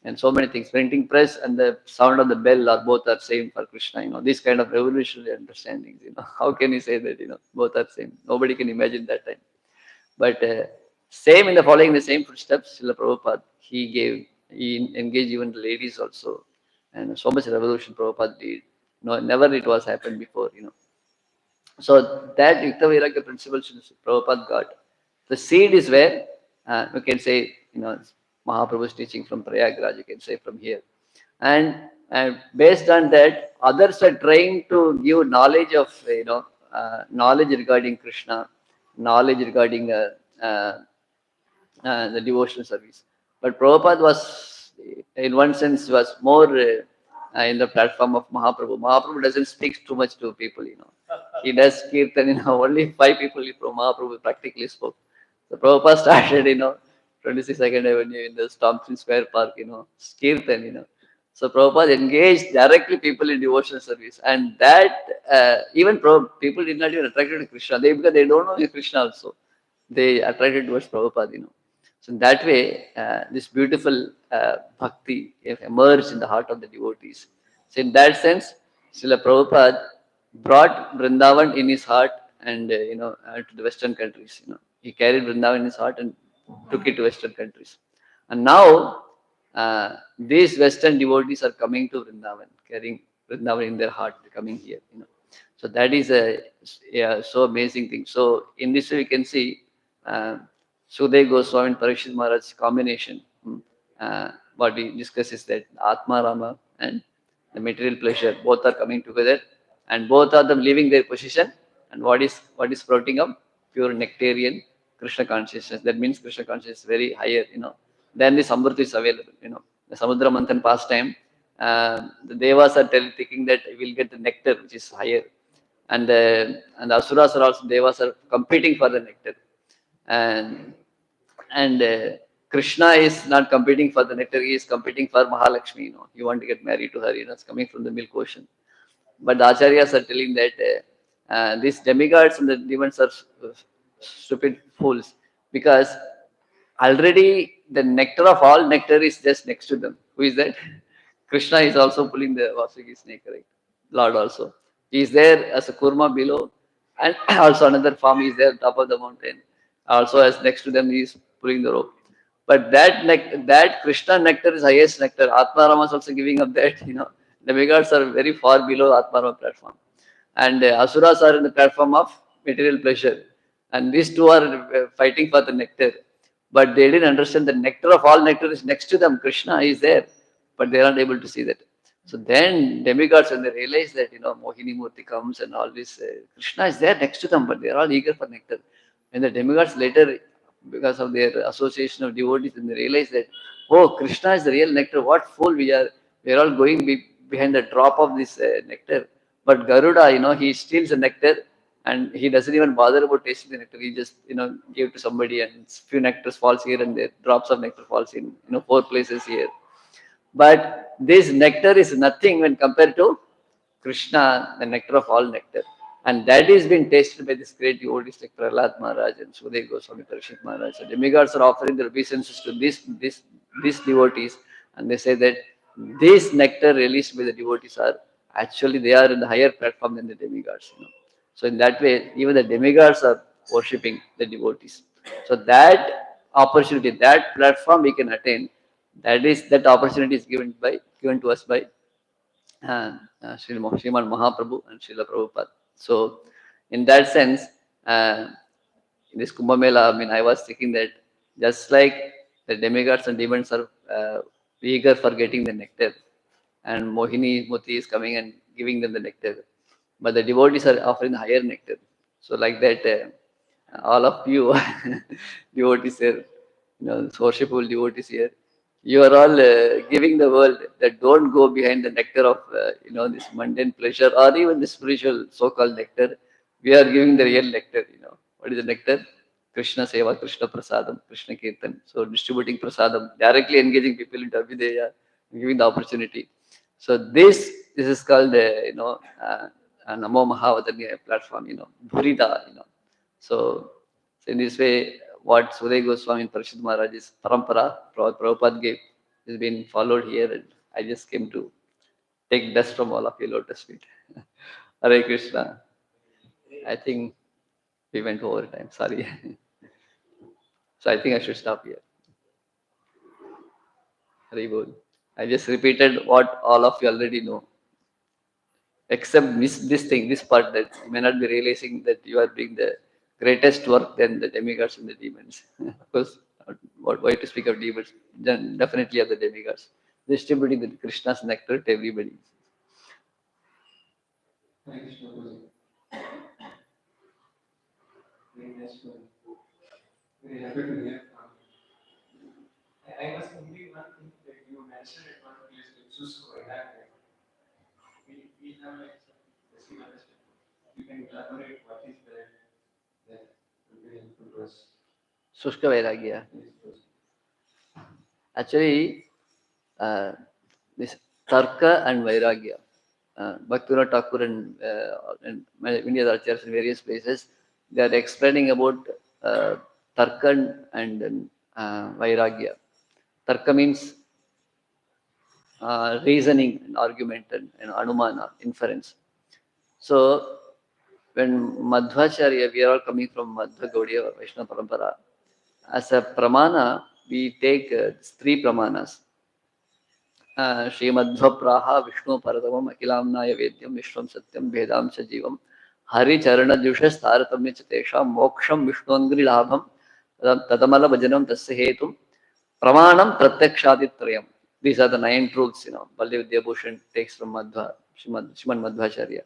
and so many things. Printing press and the sound of the bell are both are same for Krishna. These kind of revolutionary understandings. How can you say that? Both are same. Nobody can imagine that time. But same in the following the same footsteps, Srila Prabhupada, he engaged even the ladies also, and so much revolution Prabhupada did. Never it was happened before. So that Yukta Vairagya principle Prabhupada got. The seed is where we can say, Mahaprabhu's teaching from Prayagraj, you can say from here. And based on that, others are trying to give knowledge of, knowledge regarding Krishna, knowledge regarding the devotional service. But Prabhupada was, in one sense, was more in the platform of Mahaprabhu. Mahaprabhu doesn't speak too much to people, He does kirtan, only 5 people from Mahaprabhu practically spoke. So Prabhupada started, 22nd Avenue in the Thompson Square Park, kirtan, So Prabhupada engaged directly people in devotional service, and that even people did not even attracted to Krishna. Because they don't know Krishna also, they attracted towards Prabhupada. So in that way, this beautiful bhakti emerged in the heart of the devotees. So in that sense, Srila Prabhupada brought Vrindavan in his heart and to the Western countries. He carried Vrindavan in his heart and took it to Western countries. And now these Western devotees are coming to Vrindavan, carrying Vrindavan in their heart, coming here. So that is a so amazing thing. So in this way, we can see Shuddha Goswami and Parikshit Maharaj's combination. What we discuss is that Atma Rama and the material pleasure both are coming together, and both of them leaving their position. And what is sprouting up? Pure nectarian Krishna consciousness. That means Krishna consciousness is very higher, than the Samvrti is available. The Samudra Manthan pastime, the Devas are thinking that we'll get the nectar, which is higher, and the Asuras are also, Devas are competing for the nectar, and Krishna is not competing for the nectar; he is competing for Mahalakshmi. You want to get married to her. It's coming from the milk ocean. But the acharyas are telling that these demigods and the demons are stupid fools, because already the nectar of all nectar is just next to them. Who is that? Krishna is also pulling the Vasuki snake, right? Lord also. He is there as a kurma below, and also another form is there top of the mountain. Also, as next to them, he is pulling the rope. But that Krishna nectar is highest nectar. Atma Rama is also giving up that. Demigods are very far below Atma Rama platform, and Asuras are in the platform of material pleasure, and these two are fighting for the nectar. But they didn't understand the nectar of all nectar is next to them. Krishna is there, but they are not able to see that. So then demigods, when they realize that Mohini Murti comes and all this, Krishna is there next to them, but they are all eager for nectar. When the demigods later, because of their association of devotees, and they realize that oh, Krishna is the real nectar. What fool we are! We are all going behind the drop of this nectar. But Garuda, he steals the nectar and he doesn't even bother about tasting the nectar. He just, give to somebody and few nectars falls here and there. Drops of nectar falls in, 4 places here. But this nectar is nothing when compared to Krishna, the nectar of all nectar. And that is being tasted by this great devotees like Prahlad Maharaj and Sudhir Goswami Parishit Maharaj. So demigods are offering their obeisances to these devotees, and they say that this nectar released by the devotees are actually they are in the higher platform than the demigods. So in that way, even the demigods are worshipping the devotees. So that opportunity, that platform we can attain, that opportunity is given to us by Sriman Mahaprabhu and Srila Prabhupada. So, in that sense, in this Kumbh Mela, I was thinking that just like the demigods and demons are eager for getting the nectar, and Mohini Muti is coming and giving them the nectar, but the devotees are offering the higher nectar. So, like that, all of you devotees here, worshipful devotees here, you are all giving the world that don't go behind the nectar of this mundane pleasure or even the spiritual so-called nectar. We are giving the real nectar. What is the nectar? Krishna Seva, Krishna Prasadam, Krishna Kirtan. So distributing Prasadam, directly engaging people into Abhideya, giving the opportunity. So this is called a Namo Mahavadanya platform. Bhurida. So in this way, what Sudhir Goswami and Parishit Maharaj's parampara, Prabhupada gave, is being followed here, and I just came to take dust from all of your lotus feet. Hare Krishna. I think we went over time. Sorry. So I think I should stop here. Hare Bol. I just repeated what all of you already know. Except this part that you may not be realizing that you are doing the greatest work than the demigods and the demons. Of course, why to speak of demons? Then definitely of the demigods. Distributing the Krishna's nectar to everybody. Hare Krishna, Prabhu. Very nice one. Very happy to hear from you. I was thinking one thing that you mentioned at one place with ISKCON Prayagraj. We have like some basic understanding. You can elaborate what is that will be helpful to us. Sushka Vairagya. Actually, this Tarka and Vairagya. Bhaktivinoda Thakur and many other acharyas in various places, they are explaining about Tarka and Vairagya. Tarka means reasoning, and argument, and Anumana, inference. So, when Madhvacharya, we are all coming from Madhva Gaudiya or Vaishnava Parampara, as a pramana, we take 3 pramanas. श्रीमध्वप्राहा Vishnu परतमम अखिलाम्नाय vedyam विश्वम सत्यम भेदाम च जीवम हरिचरण द्युषस्तारतम्य च तेषां मोक्षम विष्णोंग्रिलाभम तदमल भजनम तस्य हेतु प्रमाणम प्रत्यक्षादित्रयम. These are the 9 truths, Balli Vidyabhushan takes from Madhva, Srimad Madhvacharya.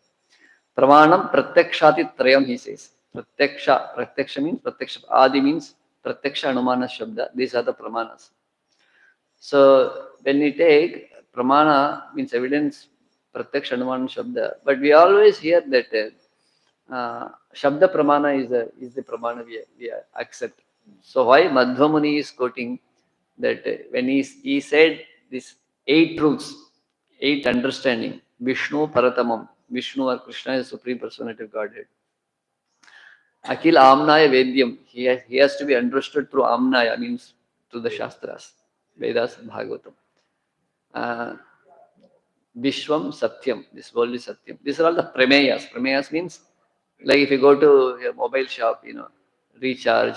Pramanam Pratyakshatitrayam, he says. Pratyaksha means Pratyaksha, Adi means Pratyaksha Anumana Shabda. These are the pramanas. So when we take pramana means evidence, Pratyaksha Anumana Shabda, but we always hear that Shabda pramana is the pramana we accept. So why Madhva Muni is quoting that when he said these 8 truths, 8 understanding, Vishnu Paratamam, Vishnu or Krishna is Supreme Personality of Godhead. Akhil Amnaya Vedyam, he has to be understood through Amnaya, means through the Shastras, Vedas, Bhagwatam. Vishwam Satyam, this world is Satyam. These are all the Prameyas. Prameyas means, like if you go to a mobile shop, recharge,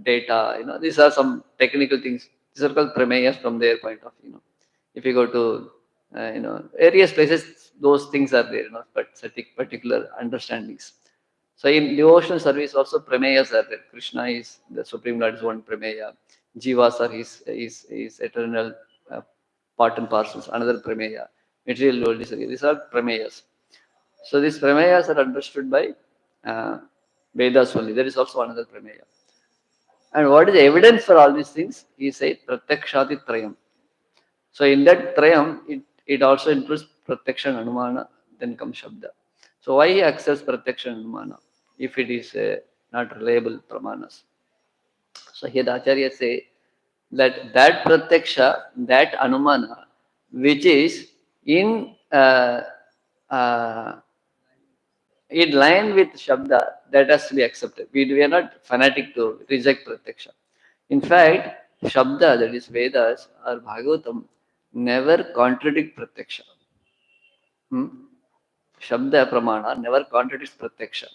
data, these are some technical things. These are called Prameyas from their point of view. If you go to, various places, those things are there, but particular understandings. So in devotional service also Prameyas are there. Krishna is, the Supreme Lord is one Prameya. Jivas are his eternal part and parcels, another Prameya. Material world is again. These are Prameyas. So these Prameyas are understood by Vedas only. There is also another Prameya. And what is the evidence for all these things? He said Pratyakshati Trayam. So in that Trayam, it also includes Pratyaksha and Anumana, then comes Shabda. So why he accepts Pratyaksha and Anumana if it is not reliable Pramanas? So here the Acharya say that Pratyaksha, that Anumana, which is uh, in line with Shabda, that has to be accepted. We are not fanatic to reject Pratyaksha. In fact, Shabda, that is Vedas or Bhagavatam, never contradict Pratyaksha. Shabda Pramana never contradicts Pratyaksha.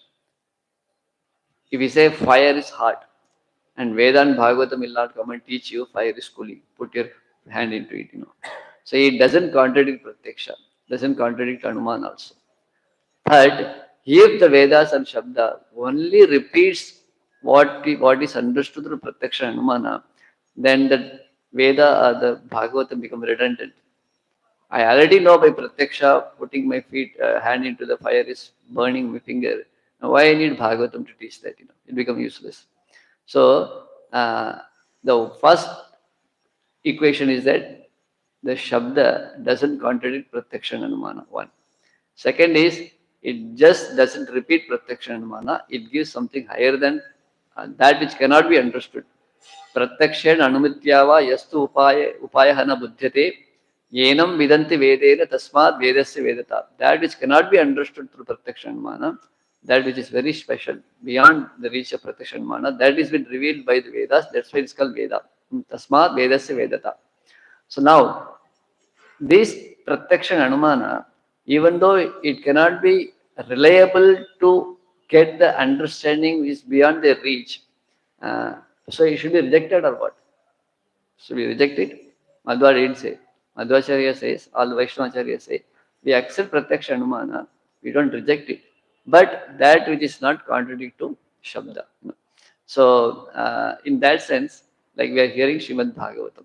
If we say fire is hot, and Veda and Bhagavatam will not come and teach you fire is cooling, put your hand into it, So it doesn't contradict Pratyaksha, doesn't contradict Anuman also. Third, if the Vedas and Shabda only repeats what is understood through Pratyaksha and Anumana, then the Veda or the Bhagavatam become redundant. I already know by Pratyaksha, putting my hand into the fire is burning my finger. Now why I need Bhagavatam to teach that? It becomes useless. So the first equation is that the Shabda doesn't contradict Pratyaksha and Anumana. One. Second is, it just doesn't repeat Pratyaksha and Anumana. It gives something higher than that which cannot be understood. Pratyakshen anumityava yastu upayahana buddhyate yenam vidanti vedena tasmat vedasya vedata. That which cannot be understood through Pratyaksha and Anumana, that which is very special, beyond the reach of Pratyaksha and Anumana, that is been revealed by the Vedas. That's why it's called Veda. Tasmat vedasya vedata. So now, this Pratyaksha and Anumana, even though it cannot be reliable to get the understanding is beyond their reach, so it should be rejected or what? Should we reject it? Madhva didn't say. Madhvacharya says, all the Vaishnavacharya say, we accept Pratyaksha Anumana, we don't reject it. But that which is not contradict to Shabda. So, in that sense, like we are hearing Srimad Bhagavatam.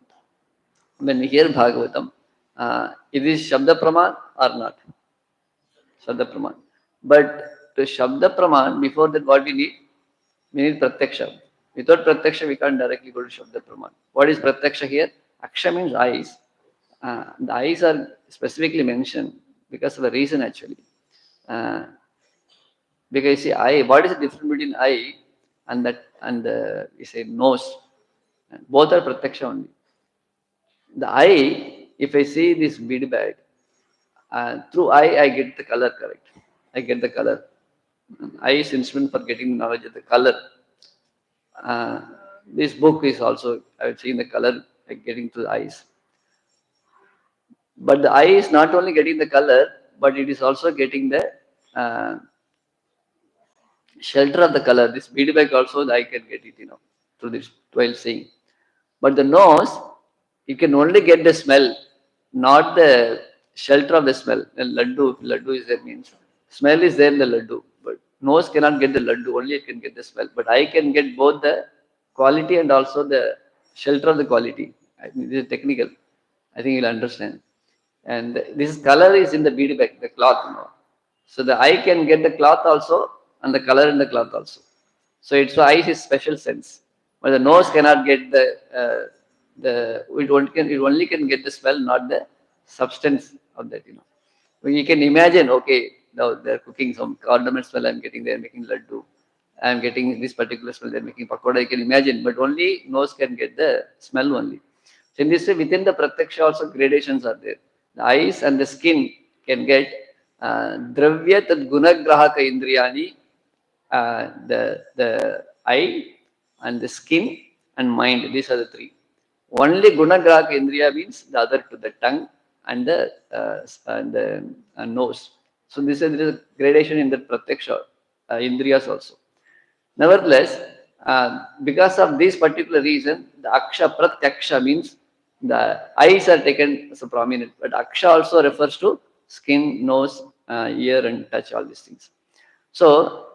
When we hear Bhagavatam, it is Shabda Praman or not? Shabda Praman. But to Shabda Praman, before that what we need? We need Pratyaksha. Without Pratyaksha, we can't directly go to Shabda Praman. What is Pratyaksha here? Aksha means eyes. The eyes are specifically mentioned because of a reason actually. Because you see, eye, what is the difference between eye and the we say nose? Both are Pratyaksha only. The eye, if I see this bead bag, through eye I get the color correct. I get the color. Eye is instrument for getting knowledge of the color. This book is also, I would say, in the color, like getting to the eyes. But the eye is not only getting the color, but it is also getting the shelter of the color. This bead bag also, the eye can get it, through this while seeing. But the nose, you can only get the smell, not the shelter of the smell. The laddu is there means. Smell is there in the laddu, but nose cannot get the laddu, only it can get the smell. But eye can get both the quality and also the shelter of the quality. I mean, this is technical. I think you'll understand. And this color is in the bead bag, the cloth. So the eye can get the cloth also and the color in the cloth also. So it's so eye is special sense. But the nose cannot get it only can get the smell, not the substance of that, You can imagine, okay, now they're cooking some cardamom smell, I'm getting, they're making laddu. I'm getting this particular smell, they're making pakoda, you can imagine, but only nose can get the smell only. So in this way, within the Pratyaksha also gradations are there. The eyes and the skin can get dravya tad gunagrahaka indriyani, the eye and the skin and mind, these are the three. Only gunagrahaka indriya means the other to the tongue and the nose. So there is a gradation in the Pratyaksha indriyas also. Nevertheless, because of this particular reason, the Aksha Pratyaksha means the eyes are taken as a prominent, but Aksha also refers to skin, nose, ear and touch, all these things. So,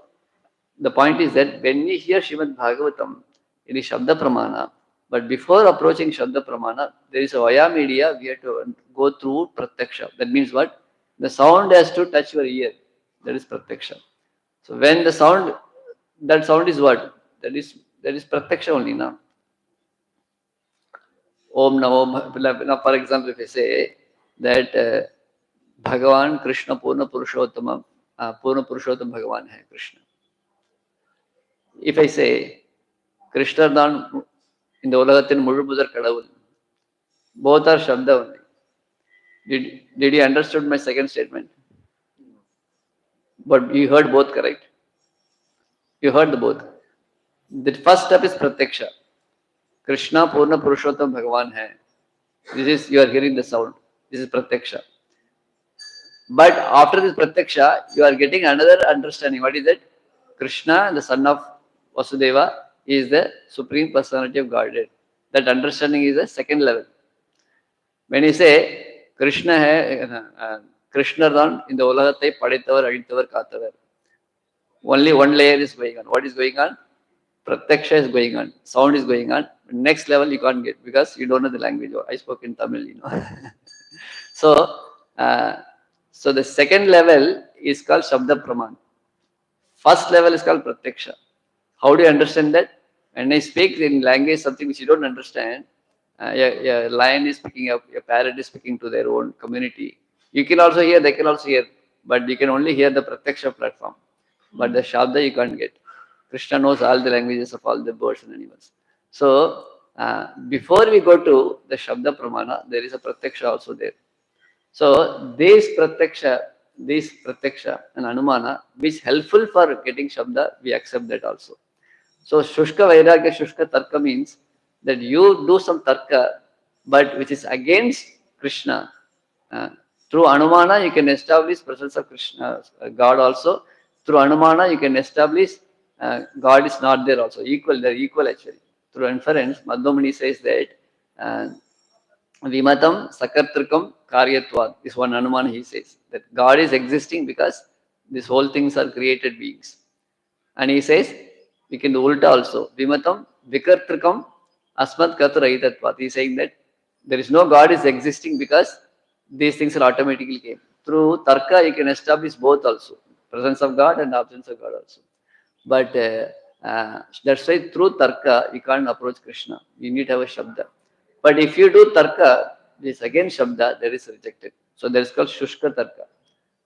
the point is that when we hear Srimad Bhagavatam, it is Shabda Pramana, but before approaching Shabda Pramana, there is a vaya media, we have to go through Pratyaksha. That means what? The sound has to touch your ear. That is Pratyaksha. So when the sound, that sound is what? That is That is Pratyaksha only now. Om Namo. Now, for example, if I say that Bhagavan Krishna Purna Purushottamam, Purna Purushottam Bhagavan hai Krishna. If I say Krishna dan in the Ulagatin Muzhubudar Kadavul, both are Shabda only. Did you understood my second statement? But you heard both correct. You heard the both. The first step is Pratyaksha. Krishna Purna Purushottam Bhagavan hai. This is, you are hearing the sound. This is Pratyaksha. But after this Pratyaksha, you are getting another understanding. What is that? Krishna, the son of Vasudeva, is the Supreme Personality of Godhead. That understanding is the second level. When you say Krishna hai, Krishna dan in the Ulagatai Paditavar, Aditavar, Katavar, only one layer is going on. What is going on? Pratyaksha is going on. Sound is going on. Next level you can't get because you don't know the language. I spoke in Tamil, So, so the second level is called Shabda Praman. First level is called Pratyaksha. How do you understand that? When I speak in language something which you don't understand, a lion is speaking up, a parrot is speaking to their own community. You can also hear, they can also hear, but you can only hear the Pratyaksha platform. But the Shabda you can't get. Krishna knows all the languages of all the birds and animals. So, before we go to the Shabda Pramana, there is a Pratyaksha also there. So, these Pratyaksha and Anumana, which helpful for getting Shabda, we accept that also. So, Shushka Vairagya, Shushka Tarka means that you do some Tarka, but which is against Krishna. Through Anumana, you can establish presence of Krishna, God also. Through Anumana, you can establish God is not there also. They're equal actually. Through inference, Madhumani says that Vimatam Sakartrikam Karyatvad is one Anumana he says. That God is existing because these whole things are created beings. And he says, we can do ulta also. Vimatam Vikartrikam Asmat Katuraitatvat. He is saying that there is no God is existing because these things are automatically came. Through Tarka, you can establish both also. Presence of God and absence of God also. But that's why through Tarka, you can't approach Krishna. You need to have a Shabda. But if you do Tarka, this again Shabda, that is rejected. So that is called Shushka Tarka.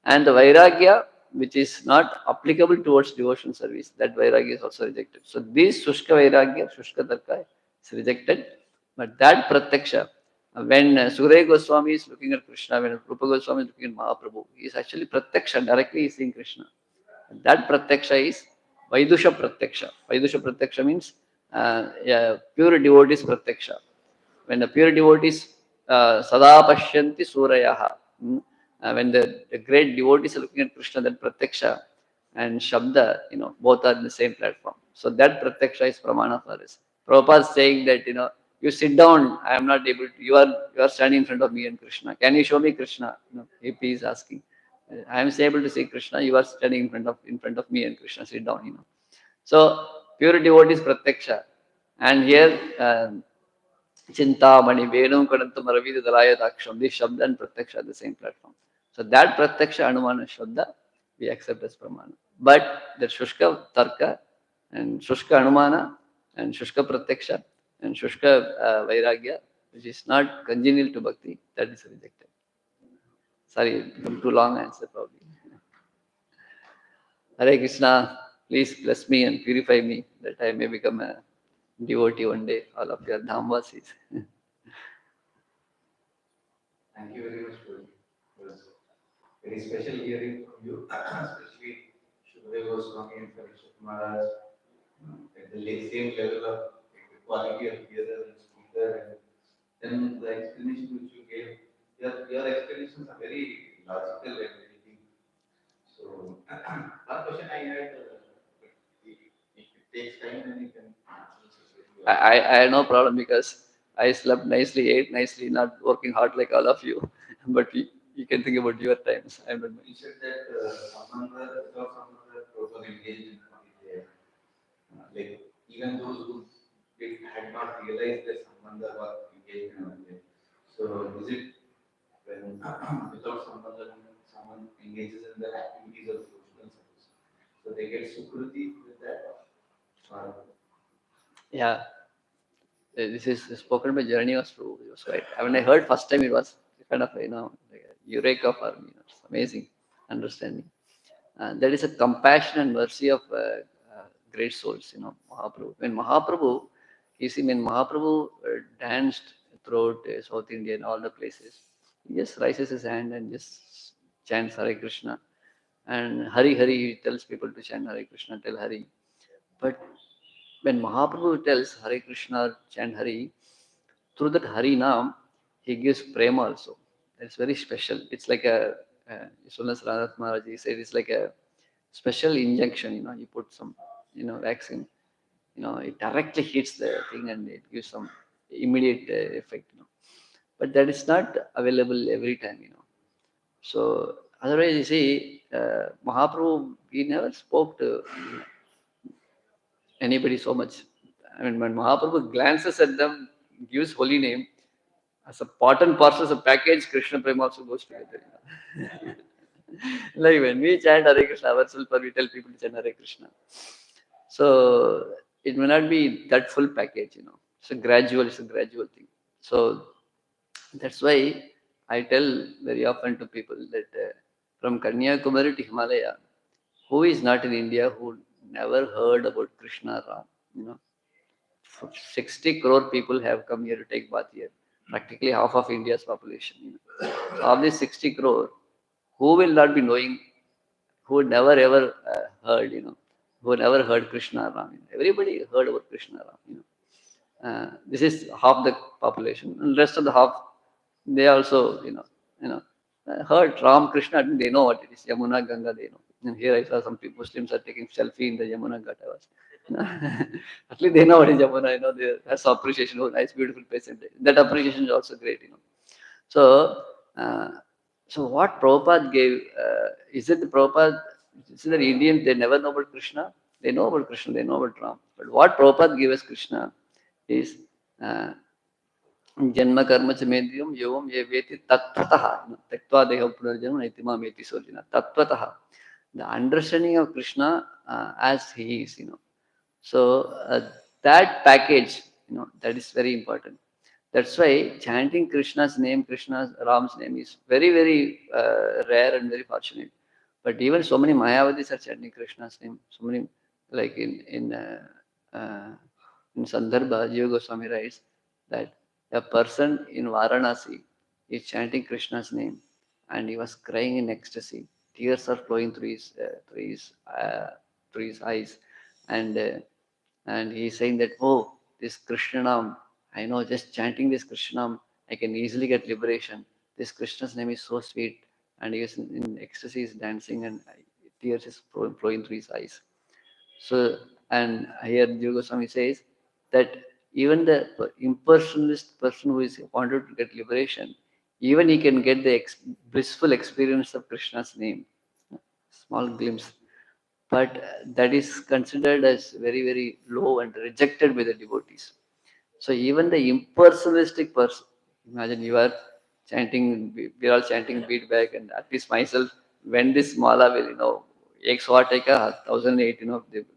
And the Vairagya, which is not applicable towards devotion service, that Vairagya is also rejected. So this Shushka Vairagya, Shushka Tarka is rejected. But that Pratyaksha, when Sukadeva Goswami is looking at Krishna, when Rupa Goswami is looking at Mahaprabhu, he is actually Pratyaksha, directly he is seeing Krishna. And that Pratyaksha is Vaidusha Pratyaksha. Vaidusha Pratyaksha means pure devotees Pratyaksha. When the pure devotees Sada Pashyanti Surayaha, when the great devotees are looking at Krishna, then Pratyaksha and Shabda, both are in the same platform. So that Pratyaksha is Pramana for us. Prabhupada is saying that, you sit down, I am not able to, you are standing in front of me and Krishna. Can you show me Krishna? If he is asking. I am able to see Krishna, you are standing in front of me and Krishna, sit down, So, pure devotee is Pratyaksha. And here, Chinta, Mani, Venum, Kadantam, Ravida, Dalaya, Daksham, this Shabda and Pratyaksha are the same platform. So, that Pratyaksha, Anumana, Shabda, we accept as Pramana. But the Shushka Tarka and Shushka Anumana and Shushka Pratyaksha and Shushka Vairagya, which is not congenial to Bhakti, that is rejected. Sorry, it become too long answer probably. Hare Krishna, please bless me and purify me that I may become a devotee one day, all of your Dhamvasis. Thank you very much, Prabhu. It was very special hearing from you, especially Shukadeva Goswami and Parishad Maharaj at the same level of quality of hearer and speaker, and then the explanation which you gave. Your explanations are very logical and very deep. So, one question I had, if it takes time, then you can answer. I had no problem because I slept nicely, ate nicely, not working hard like all of you. But you can think about your times. I don't know. You said that Samandha, without Samandha, total engagement is there. Like, even those who had not realized that Samandha was engagement there. So, is it when without Samandha, someone engages in the activities of devotional service? So, they get Sukruti with that? Or Yeah. This is spoken by Journey was true. It was right. When I heard first time, it was kind of like a eureka for me. It's amazing understanding. There is a compassion and mercy of great souls. Mahaprabhu. When Mahaprabhu, you see, when Mahaprabhu danced throughout South India and all the places, he just raises his hand and just chants Hare Krishna. And Hari Hari, he tells people to chant Hare Krishna, tell Hari. But when Mahaprabhu tells Hare Krishna, chant Hari, through that Hari Nam, he gives prema also. It's very special. It's like as well as Radha Maharaj said, it's like a special injection. You put some, vaccine. It directly hits the thing and it gives some immediate effect. But that is not available every time. So otherwise, you see, Mahaprabhu, he never spoke to anybody so much. I mean, when Mahaprabhu glances at them, gives holy name, as a part and parcel, as a package, Krishna Prema also goes together. Like when we chant Hare Krishna ourselves, or we tell people to chant Hare Krishna. So it may not be that full package. It's a gradual thing. So that's why I tell very often to people that from Kanyakumari to Himalaya, who is not in India who never heard about Krishna Ram? 60 crore people have come here to take bath here, practically half of India's population. So of these 60 crore, who will not be knowing, who never ever heard, who never heard Krishna Ram? Everybody heard about Krishna Ram. This is half the population, and rest of the half, they also, heard Ram Krishna. They know what it is. Yamuna, Ganga, they know. And here I saw some people, Muslims are taking selfie in the Yamuna Ghat. At least they know what is Yamuna. They have some appreciation. Oh, nice, beautiful place. And that appreciation is also great. So, so what Prabhupada gave, is it the Prabhupada? Is it the Indians? They never know about Krishna. They know about Krishna. They know about Ram. But what Prabhupada gave us Krishna is Janma karma cha medhyam yovam ye veti tattvataha. Tattva deha punarjanma naitima meti sojina. Tattvataha. The understanding of Krishna as he is. So that package, that is very important. That's why chanting Krishna's name, Krishna's Ram's name is very, very rare and very fortunate. But even so many Mayavadis are chanting Krishna's name. So many, like in Sandarbha, Jiva Goswami writes that a person in Varanasi is chanting Krishna's name, and he was crying in ecstasy. Tears are flowing through his eyes, and he is saying that, oh, this Krishnanam, I know, just chanting this Krishnanam, I can easily get liberation. This Krishna's name is so sweet, and he is in ecstasy, is dancing, and tears is flowing through his eyes. So, and here Jiva Goswami says that even the impersonalist person who is wanted to get liberation, even he can get the blissful experience of Krishna's name. Small glimpse. But that is considered as very, very low and rejected by the devotees. So even the impersonalistic person, imagine you are chanting, we are all chanting bead bag, and at least myself, when this mala will, X what take 1008,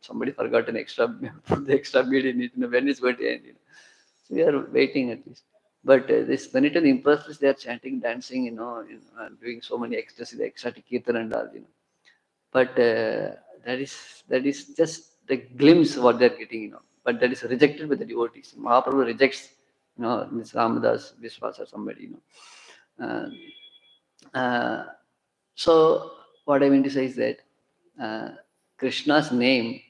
somebody forgot an extra, put the extra bead in it, when it's going to end. So we are waiting at least. But this penitent impersonalists, they are chanting, dancing, doing so many ecstasy, the ecstatic kirtan and all. But that is just the glimpse what they're getting. But that is rejected by the devotees. Mahaprabhu rejects, this Ramadas, Vishwas or somebody. So what I mean to say is that Krishna's name,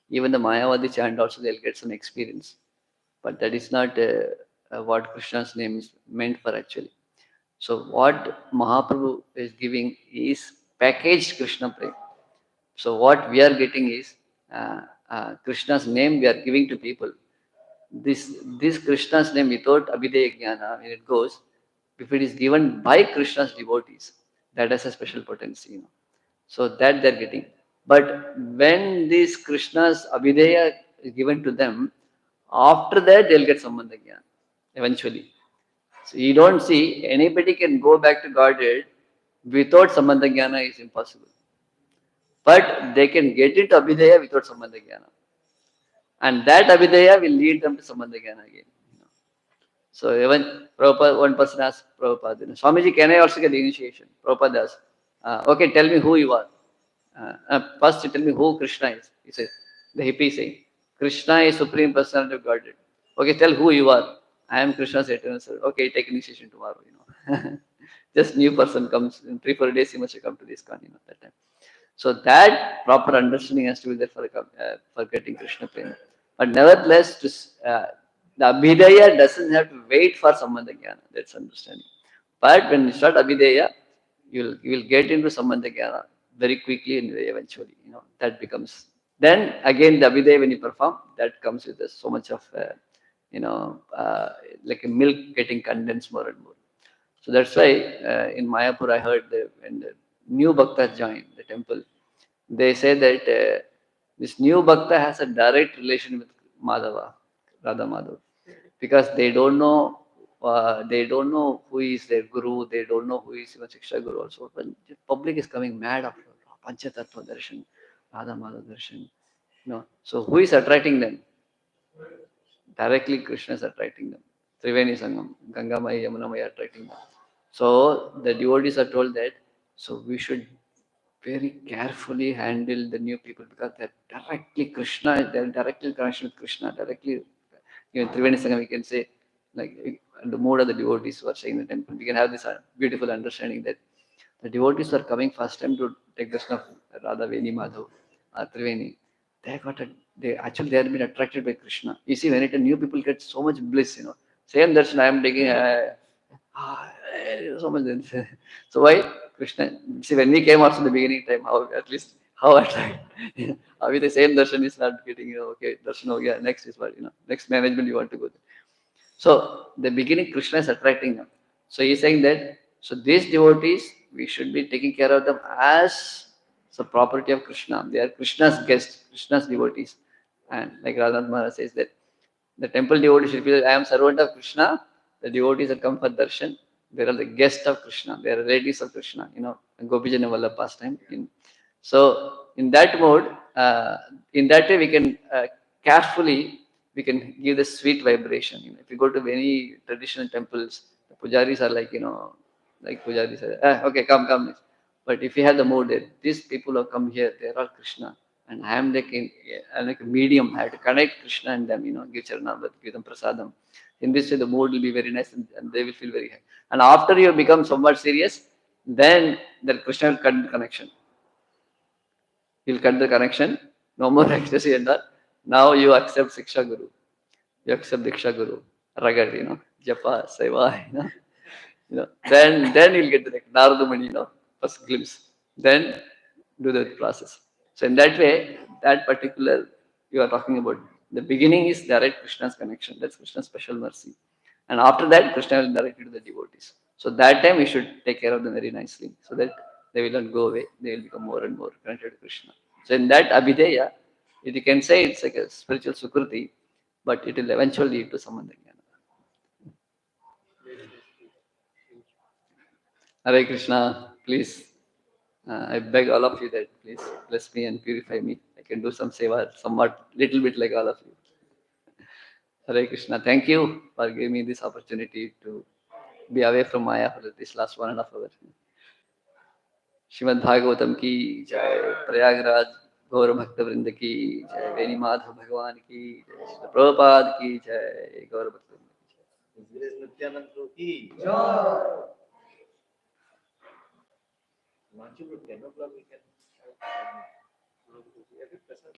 even the Mayavadi chant also, they'll get some experience. But that is not what Krishna's name is meant for actually. So what Mahaprabhu is giving is packaged Krishna Prem. So what we are getting is Krishna's name we are giving to people. This Krishna's name without Abhideya Jnana, when it goes, if it is given by Krishna's devotees, that has a special potency. So that they're getting. But when this Krishna's Abhideya is given to them, after that they'll get Sambandha Jnana, eventually. So you don't see anybody can go back to Godhead without Sambandha Jnana is impossible. But they can get into Abhideya without Sambandha Jnana. And that Abhidaya will lead them to Sambandha Jnana again. So even Prabhupada, one person asked Prabhupada, Swamiji, can I also get the initiation? Prabhupada asked, okay, tell me who you are. First, you tell me who Krishna is. He says, the hippie saying, Krishna is Supreme Personality of Godhead. Okay, tell who you are. I am Krishna's eternal servant. Okay, take initiation tomorrow, Just new person comes in 3-4 days, he must have come to this ISKCON, that time. So that proper understanding has to be there for getting Krishna prema. But nevertheless, the Abhidaya doesn't have to wait for Sambandha Jnana. That's understanding. But when you start Abhidaya, you will get into Sambandha Jnana very quickly and eventually. That becomes. Then again, the Abhidaya when you perform, that comes with so much of like a milk getting condensed more and more. So that's why in Mayapur I heard when the new Bhakta joined the temple, they say that this new Bhakta has a direct relation with Madhava, Radha Madhava, because they don't know who is their guru, they don't know who is even Shiksha Guru also. But the public is coming mad after Panchatattva Darshan, Radha Madhava Darshan. So who is attracting them? Directly Krishna is attracting them. Triveni Sangam, Ganga Maya, Yamuna Maya attracting them. So the devotees are told that, so we should very carefully handle the new people because they're directly connection with Krishna, directly, Triveni Sangam, we can say, like the mode of the devotees who are staying in the temple. We can have this beautiful understanding that the devotees who are coming first time to take darshan of Radha, Veni, Madhav, or Triveni, they have been attracted by Krishna. You see, when new people get so much bliss, same darshan I am taking, so much. So why Krishna? See, when we came also in the beginning time, how attract? With the same darshan is not getting, okay, darshan ho gaya, next is what, next management you want to go there. So the beginning Krishna is attracting them. So he's saying that, so these devotees, we should be taking care of them as the property of Krishna. They are Krishna's guests, Krishna's devotees. And like Radhanath Maharaj says that the temple devotees should feel, I am servant of Krishna. The devotees that come for darshan, they are the guests of Krishna. They are relatives of Krishna, Gopijana Vallabh pastime. So in that mode, in that way we can carefully, we can give the sweet vibration. If you go to many traditional temples, the pujaris are like, like pujaris are, okay, come. But if you have the mood that these people who come here, they are all Krishna. And I am like a medium. I have to connect Krishna and them, give Charanamrit, give them prasadam. In this way, the mood will be very nice and they will feel very happy. And after you become somewhat serious, then the Krishna will cut the connection. He'll cut the connection. No more ecstasy and that. Now you accept Siksha Guru. You accept Diksha Guru. Ragad, Japa, Seva, Then you'll get the Naradamani, first glimpse. Then do the process. So in that way, that particular you are talking about, the beginning is direct Krishna's connection. That's Krishna's special mercy. And after that, Krishna will direct you to the devotees. So that time we should take care of them very nicely so that they will not go away. They will become more and more connected to Krishna. So in that Abhideya, you can say it's like a spiritual Sukruti, but it will eventually lead to Sambandha Jnana. Hare Krishna, please. I beg all of you that please bless me and purify me. I can do some seva, somewhat, little bit like all of you. Hare Krishna. Thank you for giving me this opportunity to be away from Maya for this last 1.5 hours. Shrimad Bhagavatam की जय, प्रयागराज गौर भक्त वृंद की जय, वेणी माधव भगवान की जय, प्रभुपाद की जय, गौर भक्त वृंद की जय, नित्यानंद की जय।